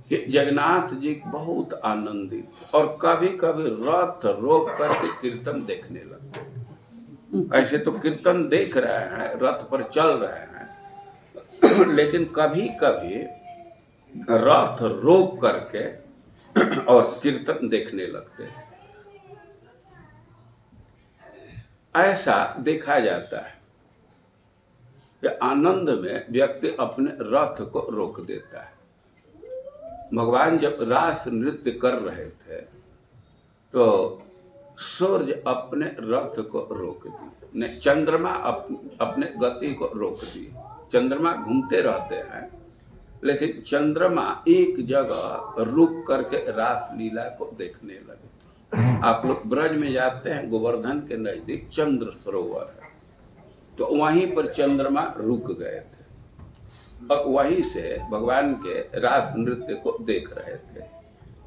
कि जगन्नाथ जी बहुत आनंदित और कभी कभी रथ रोक करके कीर्तन देखने लगते। ऐसे तो कीर्तन देख रहे हैं, रथ पर चल रहे हैं, लेकिन कभी कभी रथ रोक करके और कीर्तन देखने लगते हैं। ऐसा देखा जाता है कि आनंद में व्यक्ति अपने रथ को रोक देता है। भगवान जब रास नृत्य कर रहे थे तो सूर्य अपने रथ को रोक दिए, चंद्रमा अपने गति को रोक दिए। चंद्रमा घूमते रहते हैं, लेकिन चंद्रमा एक जगह रुक करके रास लीला को देखने लगे। आप लोग ब्रज में जाते हैं, गोवर्धन के नजदीक चंद्र सरोवर है, तो वहीं पर चंद्रमा रुक गए थे और वहीं से भगवान के रास नृत्य को देख रहे थे।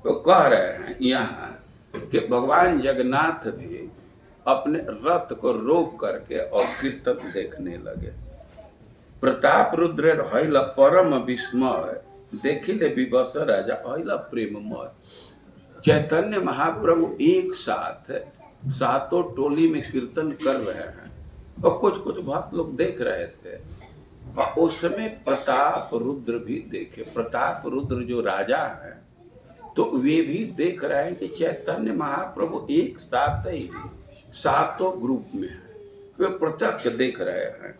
तो कह रहे हैं यहाँ कि भगवान जगन्नाथ भी अपने रथ को रोक करके और कीर्तन देखने लगे। प्रताप रुद्र हईल परम विस्मय, देखिले विवश राजा हईल प्रेममय। चैतन्य महाप्रभु एक साथ सातों टोली में कीर्तन कर रहे हैं और कुछ कुछ भक्त लोग देख रहे थे। और उस समय प्रताप रुद्र भी देखे। प्रताप रुद्र जो राजा है तो वे भी देख रहे हैं कि चैतन्य महाप्रभु एक साथ ही सातों ग्रुप में है, वे प्रत्यक्ष देख रहे हैं।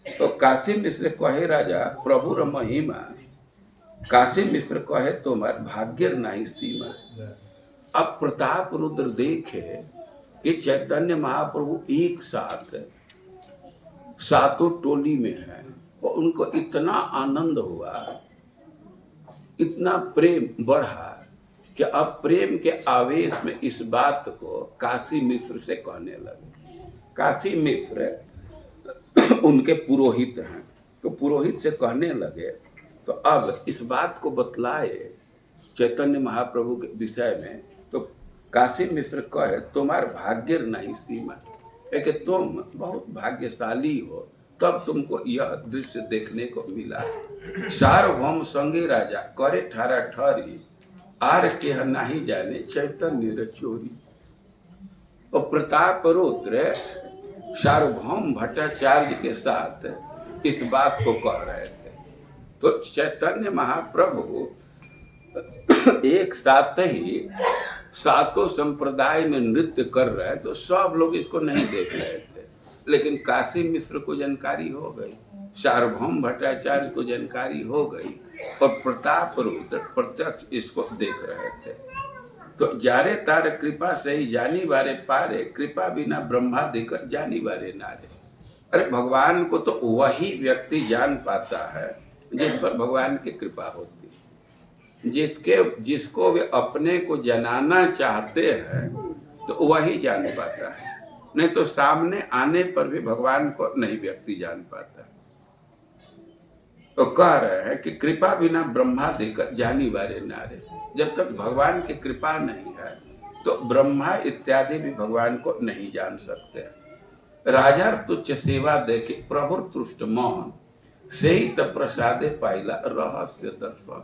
तो काशी मिश्र कहे राजा प्रभुर महिमा, काशी मिश्र कहे तुम्हार भाग्य नहीं सीमा। अब प्रताप रुद्र देखे कि चैतन्य महाप्रभु एक साथ सातों टोली में है और उनको इतना आनंद हुआ, इतना प्रेम बढ़ा कि अब प्रेम के आवेश में इस बात को काशी मिश्र से कहने लगे। काशी मिश्र उनके पुरोहित हैं, तो पुरोहित से कहने लगे तो अब इस बात को बतलाए चैतन्य महाप्रभु के विषय में। तो काशी मिश्र कहे तुम्हार भाग्य नहीं सीमा, है कि तुम बहुत भाग्यशाली हो तब तुमको यह दृश्य देखने को मिला। सार्वभौम संगे राजा करे ठारा ठहरी, आर के नहीं जाने चैतन्य चोरी। और प्रताप रुद्र सार्वभौम भट्टाचार्य के साथ इस बात को कह रहे थे। तो चैतन्य महाप्रभु एक साथ ही सातों संप्रदाय में नृत्य कर रहे हैं, तो सब लोग इसको नहीं देख रहे थे, लेकिन काशी मिश्र को जानकारी हो गई, सार्वभौम भट्टाचार्य को जानकारी हो गई और प्रताप रुद्र प्रत्यक्ष इसको देख रहे थे। तो जारे तार कृपा से ही जानी बारे पारे, कृपा बिना ब्रह्मा देकर जानी बारे नारे। अरे भगवान को तो वही व्यक्ति जान पाता है जिस पर भगवान की कृपा होती, जिसको वे अपने को जनाना चाहते हैं तो वही जान पाता है, नहीं तो सामने आने पर भी भगवान को नहीं व्यक्ति जान पाता। तो कह रहे हैं कि कृपा बिना ब्रह्मा देकर जानी बारे नारे। जब तक भगवान की कृपा नहीं है तो ब्रह्मा इत्यादि भी भगवान को नहीं जान सकते। राजा तुच्छ सेवा देखे प्रभु तुष्ट मोहन, से ही तब प्रसादे पाइला रहस्य दर्शन।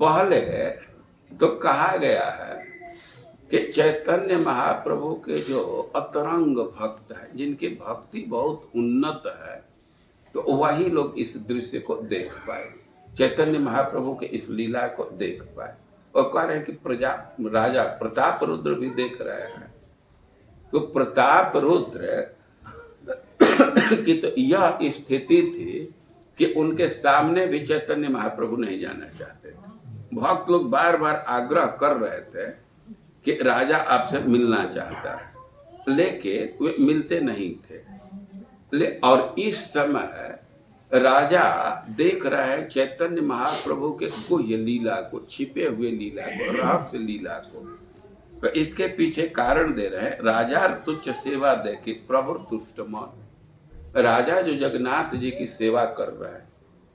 पहले तो कहा गया है कि चैतन्य महाप्रभु के जो अतरंग भक्त हैं, जिनकी भक्ति बहुत उन्नत है, तो वही लोग इस दृश्य को देख पाए, चैतन्य महाप्रभु के इस लीला को देख पाए। और कह रहे हैं कि राजा प्रताप रुद्र भी देख रहे हैं। तो प्रताप रुद्र की तो यह स्थिति थी कि उनके सामने भी चैतन्य महाप्रभु नहीं जाना चाहते थे। भक्त लोग बार बार आग्रह कर रहे थे कि राजा आपसे मिलना चाहता है, लेकिन वे मिलते नहीं थे। और इस समय राजा देख रहे हैं चैतन्य महाप्रभु के गुह्य लीला को, छिपे हुए लीला को, रहस्य लीला को। तो इसके पीछे कारण दे रहे हैं, राजा तुच्छ सेवा देखे प्रभु तुष्ट मन। राजा जो जगन्नाथ जी की सेवा कर रहे हैं,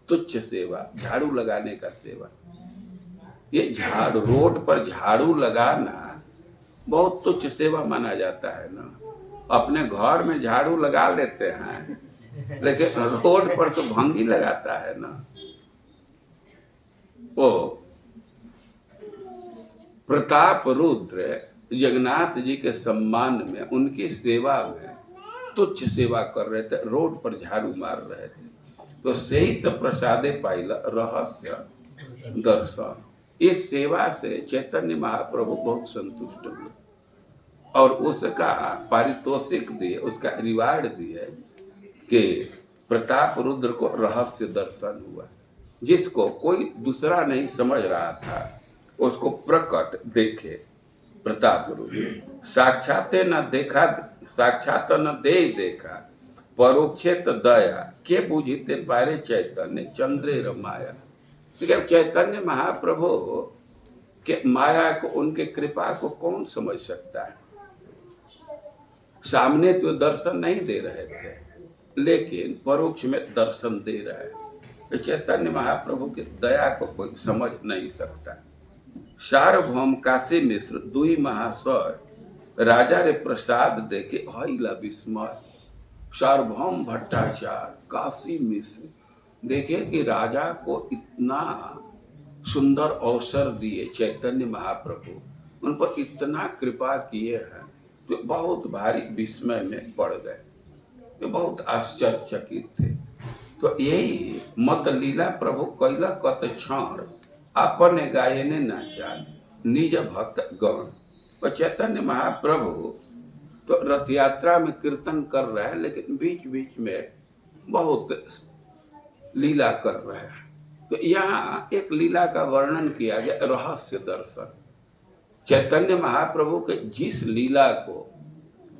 तुच्छ सेवा, झाड़ू लगाने का सेवा। ये झाड़ू, रोड पर झाड़ू लगाना बहुत तुच्छ सेवा माना जाता है ना। अपने घर में झाड़ू लगा लेते हैं, लेकिन रोड पर तो भंगी लगाता है ना। वो प्रताप रुद्र जगन्नाथ जी के सम्मान में, उनकी सेवा में तुच्छ सेवा कर रहे थे, रोड पर झाड़ू मार रहे थे। तो सहित प्रसादे पाइला रहस्य दर्शन। इस सेवा से चैतन्य महाप्रभु बहुत संतुष्ट हुए और उसका पारितोषिक दिए, उसका रिवार्ड दिए कि प्रताप रुद्र को रहस्य दर्शन हुआ। जिसको कोई दूसरा नहीं समझ रहा था, उसको प्रकट देखे प्रताप रुद्र। साक्षात न देखा, साक्षात न दे देखा, परोक्षेत दया के बुझिते पारे चैतन्य चंद्रे रमाया। चैतन्य महाप्रभु के माया को, उनके कृपा को कौन समझ सकता है। सामने तो दर्शन नहीं दे रहे थे, लेकिन परोक्ष में दर्शन दे रहे हैं। तो चैतन्य महाप्रभु की दया को कोई समझ नहीं सकता। सार्वभौम काशी मिश्र दुई महाशय, राजा रे प्रसाद देके हईला विस्मय। सार्वभौम भट्टाचार्य, काशी मिश्र देखे कि राजा को इतना सुंदर अवसर दिए चैतन्य महाप्रभु, उन पर इतना कृपा किए हैं तो बहुत भारी विस्मय में पड़ गए, तो बहुत आश्चर्यचकित थे। तो यही मत लीला प्रभु कैला कत क्षण अपने गायने नाचान निज भक्त गण। तो चैतन्य महाप्रभु तो रथ यात्रा में कीर्तन कर रहे हैं, लेकिन बीच बीच में बहुत लीला कर रहे हैं। तो यहाँ एक लीला का वर्णन किया गया, रहस्य दर्शन। चैतन्य महाप्रभु के जिस लीला को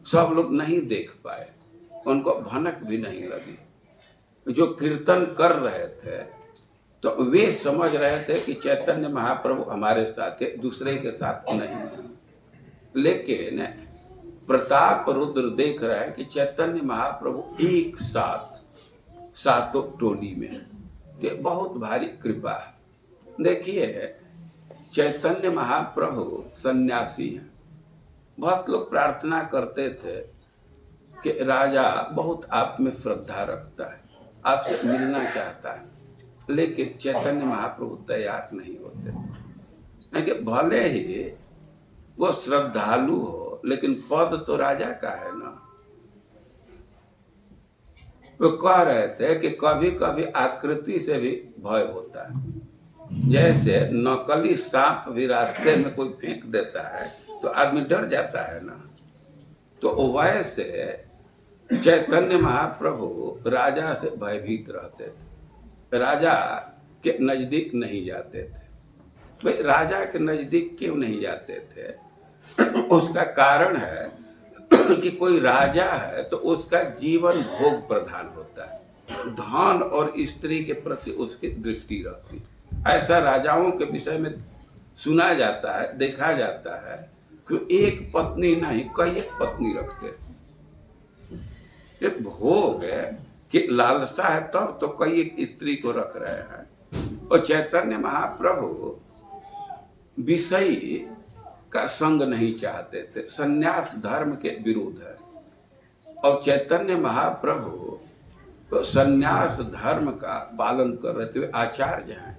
सब लोग नहीं देख पाए, उनको भनक भी नहीं लगी, जो कीर्तन कर रहे थे तो वे समझ रहे थे कि चैतन्य महाप्रभु हमारे साथ है, दूसरे के साथ नहीं है। लेकिन प्रताप रुद्र देख रहे हैं कि चैतन्य महाप्रभु एक साथ सातों टोली में, ये बहुत भारी कृपा है। देखिए चैतन्य महाप्रभु सन्यासी हैं। बहुत लोग प्रार्थना करते थे कि राजा बहुत आप में श्रद्धा रखता है, आपसे मिलना चाहता है, लेकिन चैतन्य महाप्रभु तैयार नहीं होते। कि भले ही वो श्रद्धालु हो, लेकिन पद तो राजा का है ना। वो कह रहे थे कि कभी कभी आकृति से भी भय होता है। जैसे नकली सांप भी रास्ते में कोई फेंक देता है तो आदमी डर जाता है ना। तो वैसे चैतन्य महाप्रभु राजा से भयभीत रहते थे, राजा के नजदीक नहीं जाते थे। भाई राजा के नजदीक क्यों नहीं जाते थे? उसका कारण है कि कोई राजा है तो उसका जीवन भोग प्रधान होता है, धन और स्त्री के प्रति उसकी दृष्टि रहती है। ऐसा राजाओं के विषय में सुना जाता है, देखा जाता है कि एक पत्नी नहीं कई एक पत्नी रखते। एक भोग है कि लालसा है तब तो कई एक स्त्री को रख रहे हैं। और चैतन्य महाप्रभु विषय का संग नहीं चाहते थे, संन्यास धर्म के विरुद्ध है। और चैतन्य महाप्रभु तो संन्यास धर्म का पालन कर रहे थे, आचार्य हैं,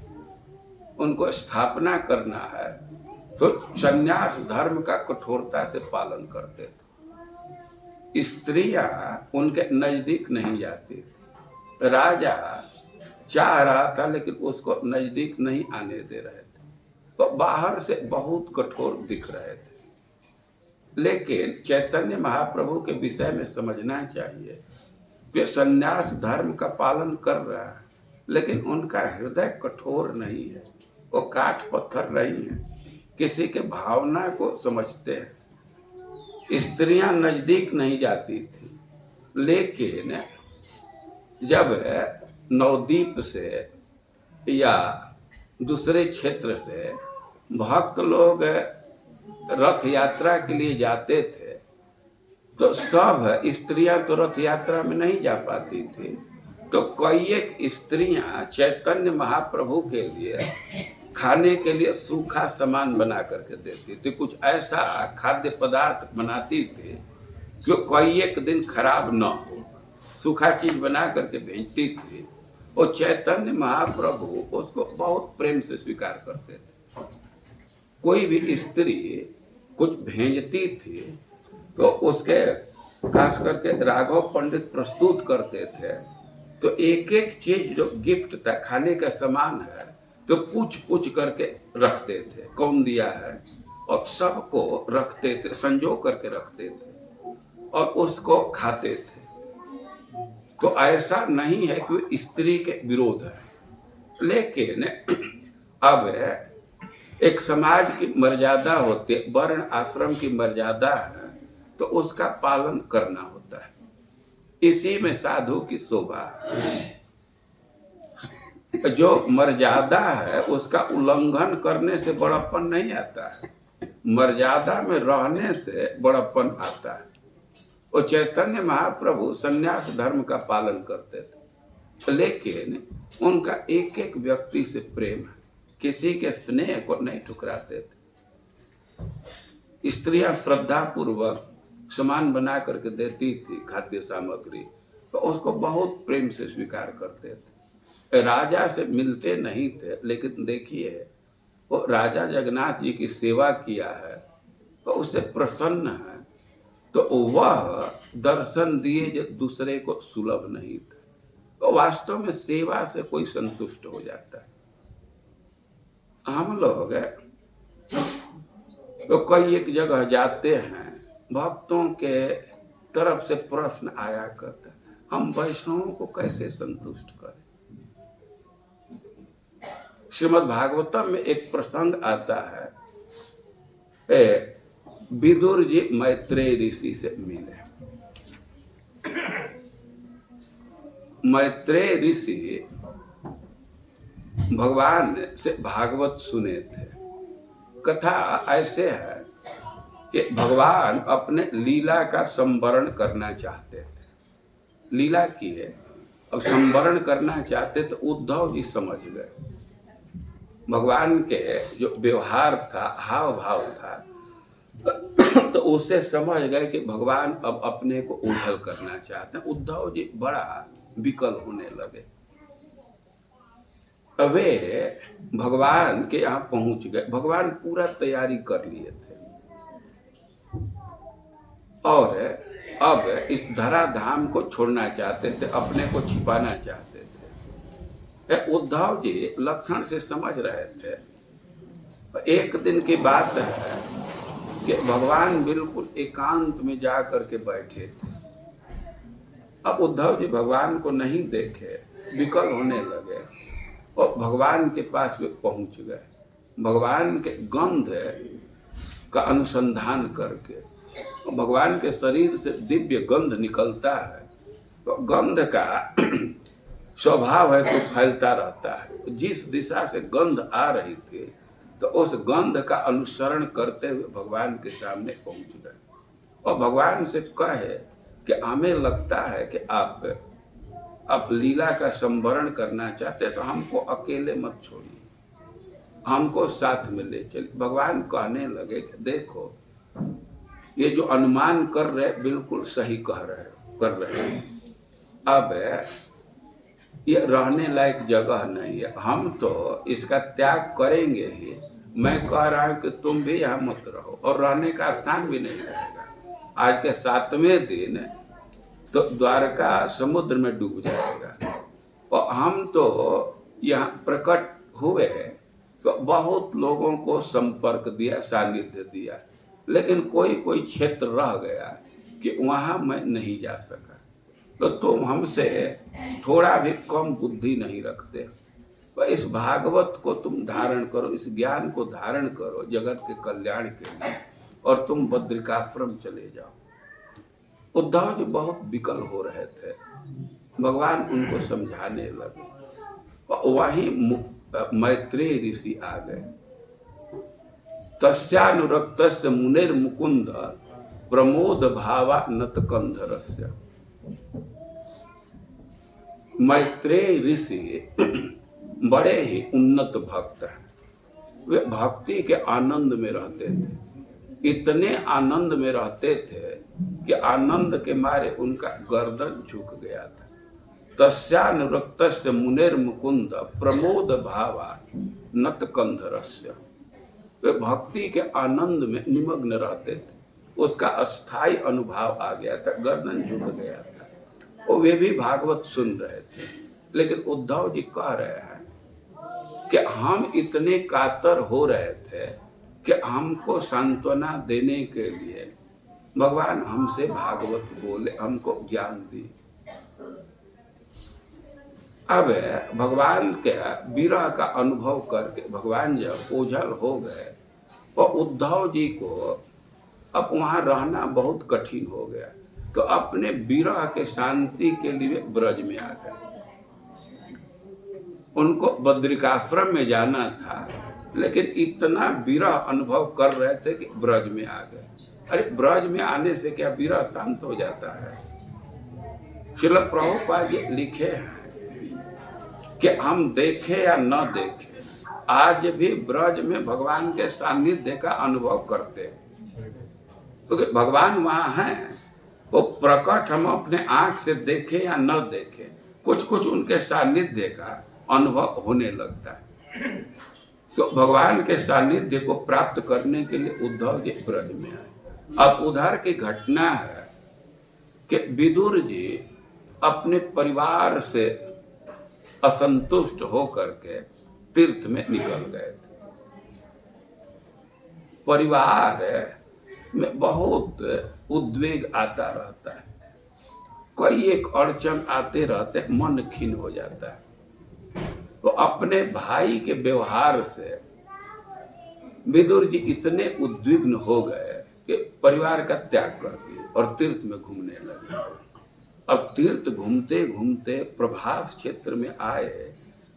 उनको स्थापना करना है तो संन्यास धर्म का कठोरता से पालन करते थे। स्त्रियां उनके नजदीक नहीं जाती थी। राजा चाह रहा था लेकिन उसको नजदीक नहीं आने दे रहे थे, तो बाहर से बहुत कठोर दिख रहे थे। लेकिन चैतन्य महाप्रभु के विषय में समझना चाहिए कि संन्यास धर्म का पालन कर रहा है, लेकिन उनका हृदय कठोर नहीं है, वो काठ पत्थर नहीं है, किसी के भावना को समझते हैं। स्त्रियां नजदीक नहीं जाती थी, लेकिन जब नवद्वीप से या दूसरे क्षेत्र से भक्त लोग रथ यात्रा के लिए जाते थे तो सब स्त्रियां तो रथ यात्रा में नहीं जा पाती थी। तो कई एक स्त्रियां चैतन्य महाप्रभु के लिए खाने के लिए सूखा सामान बना करके देती थी, कुछ ऐसा खाद्य पदार्थ बनाती थी जो कई एक दिन खराब न हो, सूखा चीज बना करके भेजती थी। और चैतन्य महाप्रभु उसको बहुत प्रेम से स्वीकार करते थे। कोई भी स्त्री कुछ भेजती थी तो उसके खास करके राघव पंडित प्रस्तुत करते थे, तो एक एक चीज जो गिफ्ट था, खाने का सामान है, तो पूछ पूछ करके रखते थे कौन दिया है, और सबको रखते थे, संजो करके रखते थे और उसको खाते थे। तो ऐसा नहीं है कि स्त्री के विरोध है, लेकिन अब एक समाज की मर्यादा होती है, वर्ण आश्रम की मर्यादा है, तो उसका पालन करना होता है। इसी में साधु की शोभा, जो मर्यादा है उसका उल्लंघन करने से बड़प्पन नहीं आता है, मर्यादा में रहने से बड़प्पन आता है। और चैतन्य महाप्रभु संन्यास धर्म का पालन करते थे, लेकिन उनका एक एक व्यक्ति से प्रेम है, किसी के स्नेह को नहीं ठुकराते थे। स्त्रियां श्रद्धा पूर्वक सामान बना करके देती थी, खाद्य सामग्री, तो उसको बहुत प्रेम से स्वीकार करते थे। राजा से मिलते नहीं थे, लेकिन देखिए वो राजा जगन्नाथ जी की सेवा किया है तो उससे प्रसन्न है, तो वह दर्शन दिए जो दूसरे को सुलभ नहीं था। तो वास्तव में सेवा से कोई संतुष्ट हो जाता है। हम लोग तो कई एक जगह जाते हैं, भक्तों के तरफ से प्रश्न आया करता है, हम वैष्णवों को कैसे संतुष्ट करें। श्रीमद् भागवतम में एक प्रसंग आता है, विदुर जी मैत्रेय ऋषि से मिले। मैत्रेय ऋषि भगवान से भागवत सुने थे। कथा ऐसे है कि भगवान अपने लीला का संवरण करना चाहते थे, लीला किए, अब संवरण करना चाहते तो उद्धव जी समझ गए। भगवान के जो व्यवहार था, हाव भाव था, तो उससे समझ गए कि भगवान अब अपने को उछल करना चाहते हैं। उद्धव जी बड़ा विकल होने लगे। वे भगवान के यहाँ पहुंच गए। भगवान पूरा तैयारी कर लिए थे और अब इस धरा धाम को छोड़ना चाहते थे, अपने को छिपाना चाहते थे। उद्धव जी लक्षण से समझ रहे थे। एक दिन की बात है कि भगवान बिल्कुल एकांत में जा करके बैठे थे। अब उद्धव जी भगवान को नहीं देखे, विकल होने लगे और भगवान के पास वे पहुंच गए। भगवान के गंध का अनुसंधान करके, भगवान के शरीर से दिव्य गंध निकलता है, तो गंध का स्वभाव है तो फैलता रहता है। जिस दिशा से गंध आ रही थी तो उस गंध का अनुसरण करते हुए भगवान के सामने पहुंच गए और भगवान से कहे कि हमें लगता है कि आप लीला का संवरण करना चाहते तो हमको अकेले मत छोड़िए, हमको साथ में ले चलिए। भगवान कहने लगे कि देखो, ये जो अनुमान कर रहे बिल्कुल सही कर रहे हैं। अब ये रहने लायक जगह नहीं है, हम तो इसका त्याग करेंगे ही। मैं कह रहा हूं कि तुम भी यहाँ मत रहो और रहने का स्थान भी नहीं रहेगा। आज के 7वें दिन तो द्वारका समुद्र में डूब जाएगा और हम तो यहाँ प्रकट हुए तो बहुत लोगों को संपर्क दिया, सानिध्य दिया, लेकिन कोई कोई क्षेत्र रह गया कि वहाँ मैं नहीं जा सका। तो तुम हमसे थोड़ा भी कम बुद्धि नहीं रखते। तो इस भागवत को तुम धारण करो, इस ज्ञान को धारण करो जगत के कल्याण के लिए, और तुम बद्रिकाश्रम चले जाओ। उद्धव जी बहुत विकल हो रहे थे। भगवान उनको समझाने लगे और वहीं मैत्रेय ऋषि आ गए। तस्यानुरक्तस्य मुनेर मुकुंद प्रमोद भावा नतकंधरस्य। मैत्रेय ऋषि बड़े ही उन्नत भक्त हैं। वे भक्ति के आनंद में रहते थे, इतने आनंद में रहते थे कि आनंद के मारे उनका गर्दन झुक गया था। तस्यानुरक्तस्य मुनेर मुकुंद प्रमोद भावा नतकंधरस्य। वे भक्ति के आनंद में निमग्न रहते थे, उसका अस्थाई अनुभव आ गया था, गर्दन झुक गया था। और वे भी भागवत सुन रहे थे, लेकिन उद्धव जी कह रहे हैं कि हम इतने कातर हो रहे थे कि हमको सांत्वना देने के लिए भगवान हमसे भागवत बोले, हमको ज्ञान दी। अब भगवान के विरह का अनुभव करके भगवान जब ओझल हो गए और उद्धव जी को अब वहाँ रहना बहुत कठिन हो गया, तो अपने विरह के शांति के लिए ब्रज में आ गए। उनको बद्रिकाश्रम में जाना था, लेकिन इतना विरह अनुभव कर रहे थे कि ब्रज में आ गए। अरे ब्रज में आने से क्या विरह शांत हो जाता है? श्रील प्रभुपाद जी लिखे हैं कि हम देखें या न देखें, आज भी ब्रज में भगवान के सानिध्य का अनुभव करते हैं, क्योंकि भगवान वहाँ हैं। वो प्रकट हम अपने आंख से देखें या न देखें, कुछ कुछ उनके सानिध्य का अनुभव होने लगता है। तो भगवान के सानिध्य को प्राप्त करने के लिए उद्धव जी ब्रज में आए। अब उधर की घटना है कि विदुर जी अपने परिवार से असंतुष्ट होकर के तीर्थ में निकल गए। परिवार में बहुत उद्वेग आता रहता है, कोई एक अड़चन आते रहते मन खिन्न हो जाता है। तो अपने भाई के व्यवहार से विदुर जी इतने उद्विग्न हो गए कि परिवार का त्याग कर दिए और तीर्थ में घूमने लगे। अब तीर्थ घूमते घूमते प्रभास क्षेत्र में आए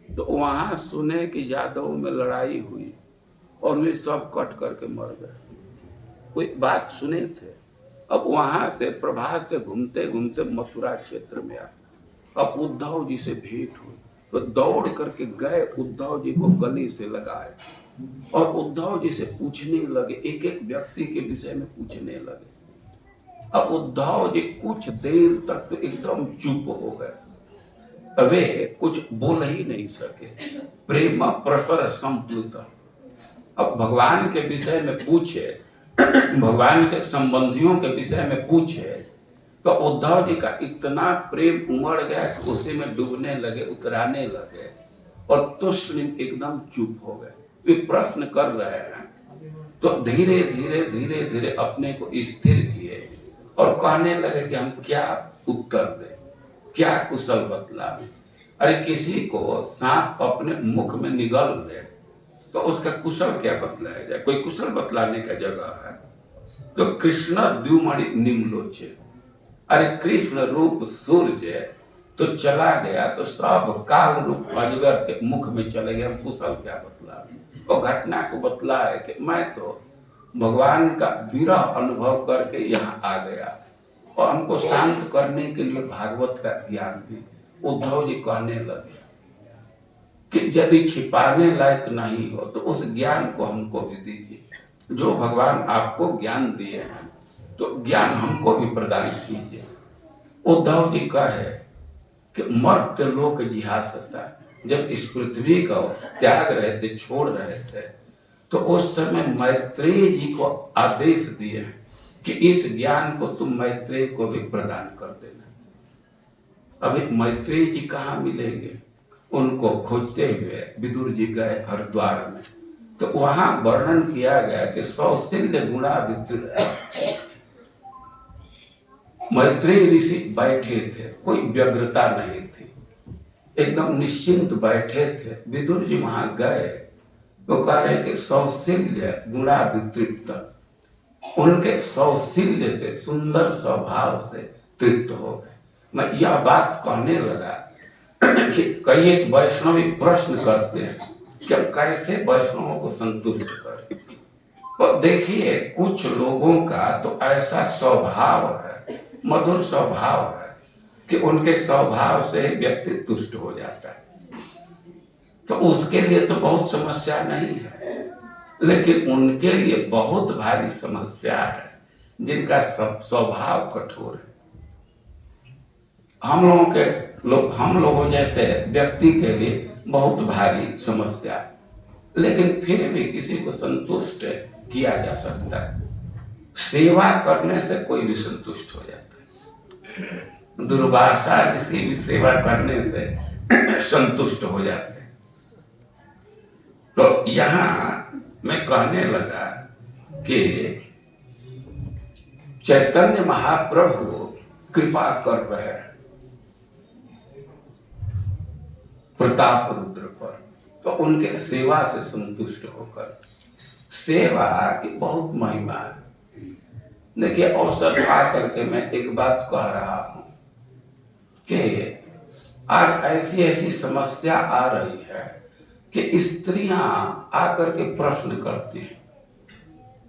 तो वहां सुने कि यादव में लड़ाई हुई और वे सब कट करके मर गए। कोई बात सुने थे। अब वहां से प्रभास से घूमते घूमते मथुरा क्षेत्र में आए। अब उद्धव जी से भेंट हुई तो दौड़ करके गए, उद्धव जी को गले से लगाए और उद्धव जी से पूछने लगे, एक एक व्यक्ति के विषय में पूछने लगे। अब उद्धव जी कुछ देर तक तो एकदम चुप हो गए, वे कुछ बोल ही नहीं सके। प्रेम प्रसर संप्लुत। अब भगवान के विषय में पूछे, भगवान के संबंधियों के विषय में पूछे तो उद्धव जी का इतना प्रेम उमड़ गया कि उसी में डूबने लगे, उतराने लगे और तुष्णिम एकदम चुप हो गए। वे प्रश्न कर रहे हैं तो धीरे धीरे धीरे धीरे अपने को स्थिर किए और कहने लगे कि हम क्या उत्तर दें, क्या कुशल बतलाएं। अरे किसी को सांप अपने मुख में निगल ले तो उसका कुशल क्या बतलाया जाए, कोई कुशल बतलाने का जगह है। तो कृष्ण द्युमणि निम्लोचे, अरे कृष्ण रूप सूर्य तो चला गया तो सब काल रूप अजगर के मुख में चले गए, हम कुशल क्या बतला। और घटना को बतला है कि मैं तो भगवान का विरह अनुभव करके यहाँ आ गया और हमको शांत करने के लिए भागवत का ज्ञान भी। उद्धव जी कहने लगे कि यदि छिपाने लायक नहीं हो तो उस ज्ञान को हमको भी दीजिए, जो भगवान आपको ज्ञान दिए हैं तो ज्ञान हमको भी प्रदान कीजिए। उद्धव जी कहे कि मर्त्य लोक जिहासता, जब इस पृथ्वी का त्याग रहे थे, छोड़ रहे थे, तो उस समय मैत्रेय जी को आदेश दिए कि इस ज्ञान को तुम मैत्रेय को भी प्रदान कर देना। अभी मैत्रेय जी कहाँ मिलेंगे, उनको खोजते हुए विदुर जी गए हरिद्वार में। तो वहां वर्णन किया गया कि सौशील्य गुणाभित्र मैत्रेय ऋषि बैठे थे, कोई व्यग्रता नहीं थी, एकदम निश्चिंत बैठे थे। विदुर जी वहां गए तो कह रहे कि सौशील्य गुणाभितृप्त, उनके सौशील्य से, सुंदर स्वभाव से तृप्त हो गए। मैं यह बात कहने लगा कि कई एक वैष्णवी प्रश्न करते हैं कि हम कैसे वैष्णवों को संतुष्ट करें। तो देखिए कुछ लोगों का तो ऐसा स्वभाव है, मधुर स्वभाव है कि उनके स्वभाव से व्यक्ति तुष्ट हो जाता है, तो उसके लिए तो बहुत समस्या नहीं है। लेकिन उनके लिए बहुत भारी समस्या है जिनका स्वभाव कठोर है। हम लोगों जैसे व्यक्ति के लिए बहुत भारी समस्या है, लेकिन फिर भी किसी को संतुष्ट किया जा सकता है। सेवा करने से कोई भी संतुष्ट हो जाता है। दुर्वासा किसी भी सेवा करने से संतुष्ट हो जाते हैं। तो यहाँ मैं कहने लगा कि चैतन्य महाप्रभु कृपा कर रहे हैं प्रताप रुद्र पर, तो उनके सेवा से संतुष्ट होकर, सेवा की बहुत महिमा है। देखिए अवसर पा करके मैं एक बात कह रहा हूं कि आज ऐसी ऐसी समस्या आ रही है कि स्त्रियां आकर के प्रश्न करती हैं,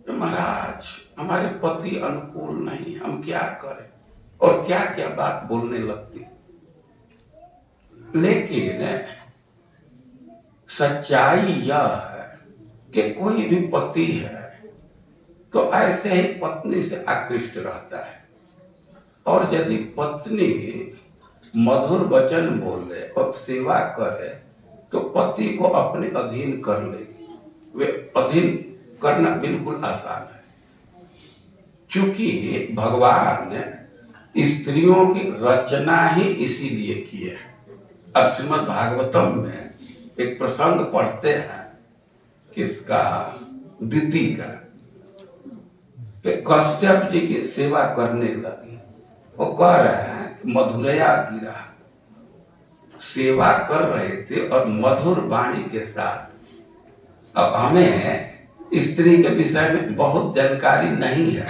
महाराज हमारे पति अनुकूल नहीं, हम क्या करें, और क्या क्या बात बोलने लगती। लेकिन सच्चाई यह है कि कोई भी पति है तो ऐसे ही पत्नी से आकृष्ट रहता है, और यदि पत्नी मधुर वचन बोले और सेवा करे तो पति को अपने अधीन कर लेगी। वे अधीन करना बिल्कुल आसान है, क्योंकि भगवान ने स्त्रियों की रचना ही इसीलिए की है। अब श्रीमद् भागवतम में एक प्रसंग पढ़ते हैं, किसका, दिति का। कश्यप जी की सेवा करने लगे, वो कह रहे हैं मधुरया गिरा, सेवा कर रहे थे और मधुर वाणी के साथ। अब हमें स्त्री के विषय में बहुत जानकारी नहीं है,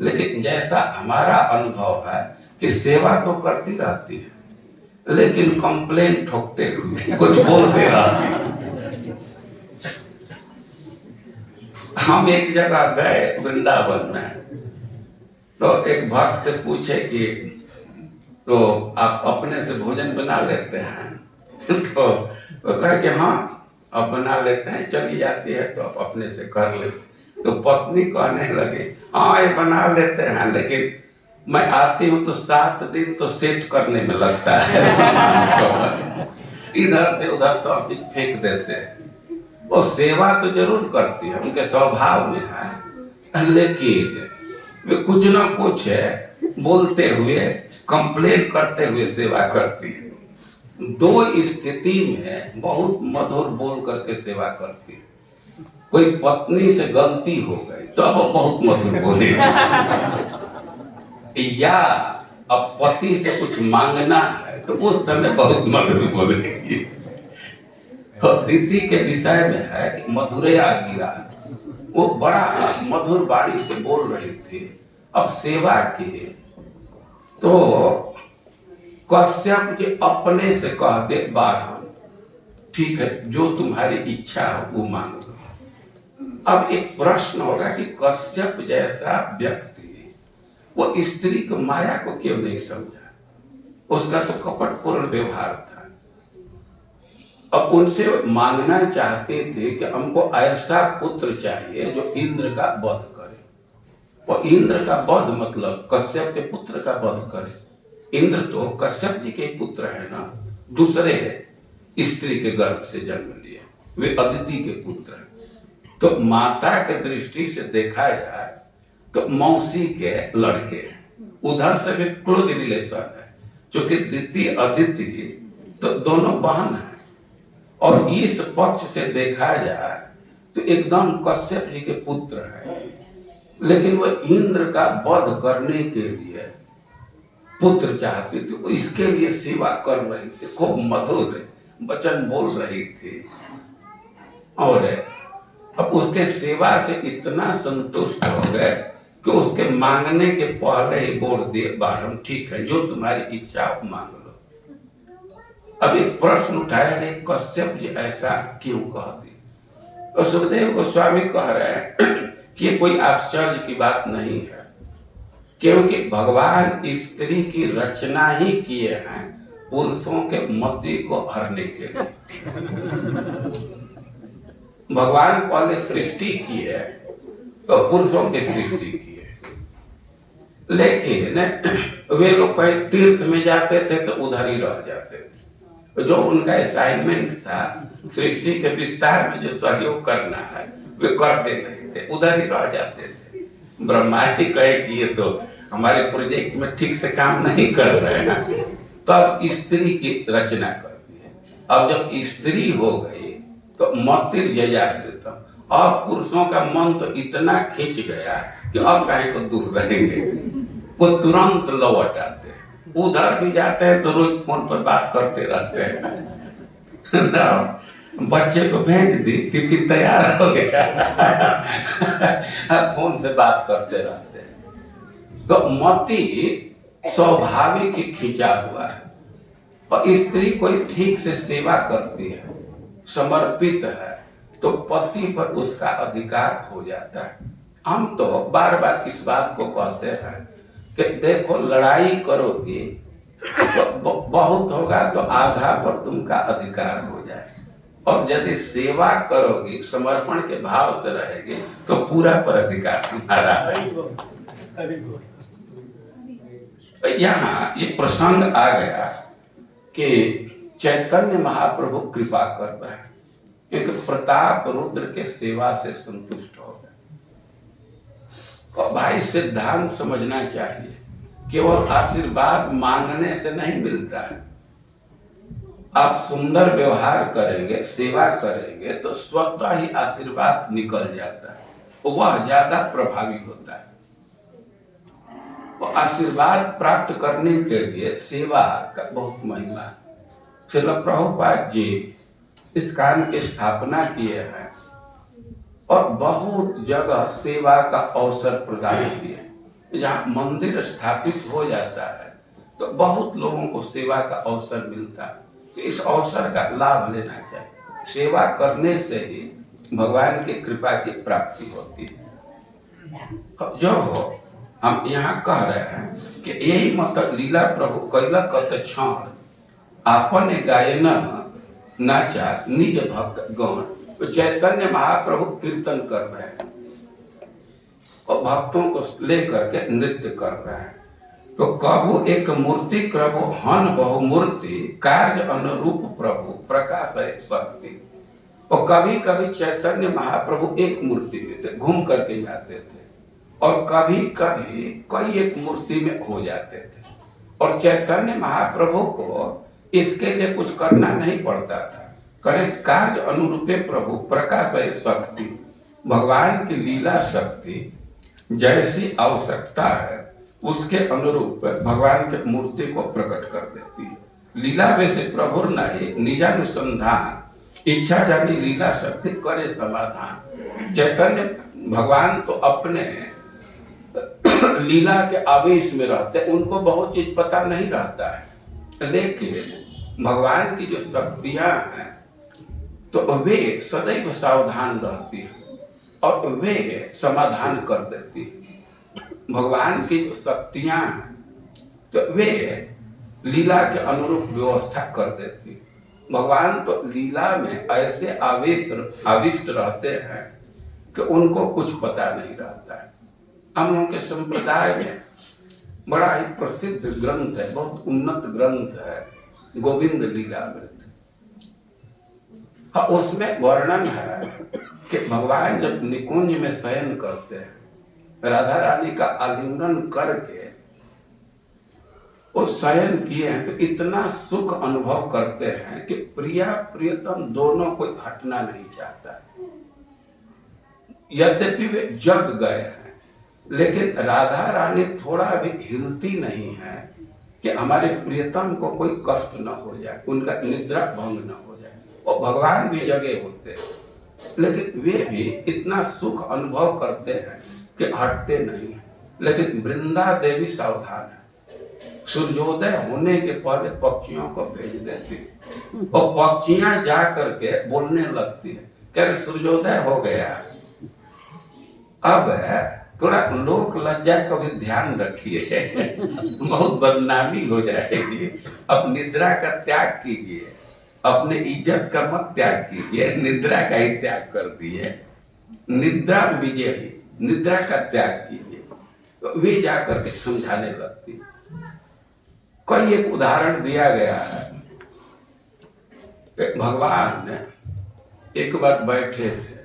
लेकिन जैसा हमारा अनुभव है कि सेवा तो करती रहती है, लेकिन कंप्लेन ठोकते हुए कुछ बोलते रहती है। हम एक जगह गए वृंदावन में, तो एक भक्त से पूछे कि तो आप अपने से भोजन बना लेते हैं? तो कहे कि हाँ अब बना लेते हैं, चली जाती है तो आप अपने से कर ले। तो पत्नी कहने लगी, हाँ ये बना लेते हैं, लेकिन मैं आती हूँ तो 7 दिन तो सेट करने में लगता है। इधर से उधर सब चीज फेंक देते हैं। वो सेवा तो जरूर करती है, उनके स्वभाव में है, लेकिन वे कुछ ना कुछ बोलते हुए, कंप्लेन करते हुए सेवा करती है। 2 स्थिति में बहुत मधुर बोल करके सेवा करती है। कोई पत्नी से गलती हो गई तो अब बहुत मधुर बोलेगी, या अब पति से कुछ मांगना है तो उस समय बहुत मधुर बोलेगी। तो दिति के विषय में है कि मधुरया गिरा, वो बड़ा मधुर वाणी से बोल रही थी। अब सेवा की तो कश्यप जी अपने से कहते, बाढ़ ठीक है, जो तुम्हारी इच्छा हो वो मांग लो। अब एक प्रश्न होगा कि कश्यप जैसा व्यक्ति वो स्त्री को माया को क्यों नहीं समझा? उसका तो कपटपूर्ण व्यवहार था। अब उनसे मांगना चाहते थे कि हमको ऐसा पुत्र चाहिए जो इंद्र का वध करे। और इंद्र का वध मतलब कश्यप के पुत्र का वध करे। इंद्र तो कश्यप जी के पुत्र है ना, दूसरे स्त्री के गर्भ से जन्म लिए, वे अदिति के पुत्र हैं। तो माता के दृष्टि से देखा जाए तो मौसी के लड़के हैं, उधर से भी क्लोज रिलेशन है, क्योंकि दिति अदिति तो दोनों बहन हैं। और इस पक्ष से देखा जाए तो एकदम कश्यप जी के पुत्र है, लेकिन वह इंद्र का वध करने के लिए पुत्र चाहते थे, वो इसके लिए सेवा कर रही थी, खूब मधुर वचन बोल रही थी। और अब उसके सेवा से इतना संतुष्ट हो गए कि उसके मांगने के पहले ही बोल दिए, बारम ठीक है, जो तुम्हारी इच्छा मांग लो। अब एक प्रश्न उठाया गया, कश्यप जी ऐसा क्यों कहती? तो सुखदेव गोस्वामी कह रहे हैं कि ये कोई आश्चर्य की बात नहीं है, क्योंकि भगवान स्त्री की रचना ही किए हैं पुरुषों के मति को हरने के लिए। भगवान पहले सृष्टि की है तो पुरुषों की सृष्टि की है, लेकिन वे लोग कहीं तीर्थ में जाते थे तो उधर ही रह जाते थे। जो उनका असाइनमेंट था सृष्टि के विस्तार में जो सहयोग करना है वे करते नहीं थे, उधर ही रह जाते थे। ब्रह्मा जी कहे कि ये तो हमारे प्रोजेक्ट में ठीक से काम नहीं कर रहे हैं, तब स्त्री की रचना कर दी है। अब जब स्त्री हो गई तो मतिर जजागृत, अब पुरुषों का मन तो इतना खींच गया कि अब कहीं को दूर रहेंगे, वो तुरंत लौट आते हैं। उधर भी जाते हैं तो रोज फोन पर बात करते रहते हैं। बच्चे को भेज दी, टिफिन तैयार हो गया, फोन से बात करते रहते हैं। तो मति स्वाभाविक खींचा हुआ है, और स्त्री कोई ठीक से सेवा करती है, समर्पित है, तो पति पर उसका अधिकार हो जाता है। हम तो बार बार इस बात को कहते हैं कि देखो, लड़ाई करोगी तो बहुत होगा तो आधा पर तुमका अधिकार हो जाए, और यदि सेवा करोगी, समर्पण के भाव से रहेगी, तो पूरा पर अधिकार तुम्हारा है। यहाँ ये प्रसंग आ गया कि चैतन्य महाप्रभु कृपा कर रहे हैं, एक प्रताप रुद्र के सेवा से संतुष्ट हो गए। और भाई सिद्धांत समझना चाहिए, केवल आशीर्वाद मांगने से नहीं मिलता है। आप सुंदर व्यवहार करेंगे, सेवा करेंगे तो स्वतः ही आशीर्वाद निकल जाता है, वह ज्यादा प्रभावी होता है। तो आशीर्वाद प्राप्त करने के लिए सेवा का बहुत महिमा है। श्रील प्रभुपाद जी इस काम की स्थापना किए हैं और बहुत जगह सेवा का अवसर प्रदान किए। जहाँ मंदिर स्थापित हो जाता है तो बहुत लोगों को सेवा का अवसर मिलता है। तो इस अवसर का लाभ लेना चाहिए। सेवा करने से ही भगवान की कृपा की प्राप्ति होती है। जो हम यहाँ कह रहे हैं कि यही मतलब लीला प्रभु कैला कत क्षण आपन गायन नाचा निज भक्त गण। तो चैतन्य महाप्रभु कीर्तन कर रहे हैं और भक्तों को लेकर के नृत्य कर रहे हैं। तो कबू एक मूर्ति प्रभु हन बहुमूर्ति कार्य अनुरूप प्रभु प्रकाश है शक्ति। और कभी कभी चैतन्य महाप्रभु एक मूर्ति में थे, घूम करके जाते थे, और कभी कभी कई एक मूर्ति में हो जाते थे। और चैतन्य महाप्रभु को इसके लिए कुछ करना नहीं पड़ता था। करे कार्य अनुरूपे प्रभु प्रकाश है शक्ति। भगवान की लीला शक्ति जैसी आवश्यकता है उसके अनुरूप भगवान के मूर्ति को प्रकट कर देती है। लीला वैसे प्रभु नहीं निजानुसंधान इच्छा जानी लीला शक्ति करे समाधान। चैतन्य भगवान तो अपने लीला के आवेश में रहते, उनको बहुत चीज पता नहीं रहता है, लेकिन भगवान की जो शक्तियां हैं तो वे सदैव सावधान रहती है और वे समाधान कर देती है। भगवान की जो शक्तियां हैं तो वे लीला के अनुरूप व्यवस्था कर देती है। भगवान तो लीला में ऐसे आविष्ट रहते हैं कि उनको कुछ पता नहीं रहता है। हम लोगों के संप्रदाय में बड़ा ही प्रसिद्ध ग्रंथ है, बहुत उन्नत ग्रंथ है, गोविंद लीलामृत। हाँ, उसमें वर्णन है कि भगवान जब निकुंज में शयन करते हैं, राधा रानी का आलिंगन करके वो शयन किए हैं, तो इतना सुख अनुभव करते हैं कि प्रिया प्रियतम दोनों कोई हटना नहीं चाहता है। यद्यपि वे जग गए हैं, लेकिन राधा रानी थोड़ा भी हिलती नहीं है कि हमारे प्रियतम को कोई कष्ट न हो जाए, उनका निद्रा भंग न हो जाए। और भगवान भी जगे होते हैं, लेकिन वे भी इतना सुख अनुभव करते हैं कि हटते नहीं। लेकिन वृंदा देवी सावधान है, सूर्योदय होने के पहले पक्षियों को भेज देती और पक्षियां जा करके बोलने लगती है, कह रहे सूर्योदय हो गया। अब थोड़ा लोक लज्जा का भी ध्यान रखिए, बहुत बदनामी हो जाएगी। अब निद्रा का त्याग कीजिए, अपने इज्जत का मत त्याग कीजिए, निद्रा का ही त्याग कर दिए। निद्रा विजय, निद्रा का त्याग कीजिए। तो वे जाकर के समझाने लगती। कई एक उदाहरण दिया गया है। भगवान एक बार बैठे थे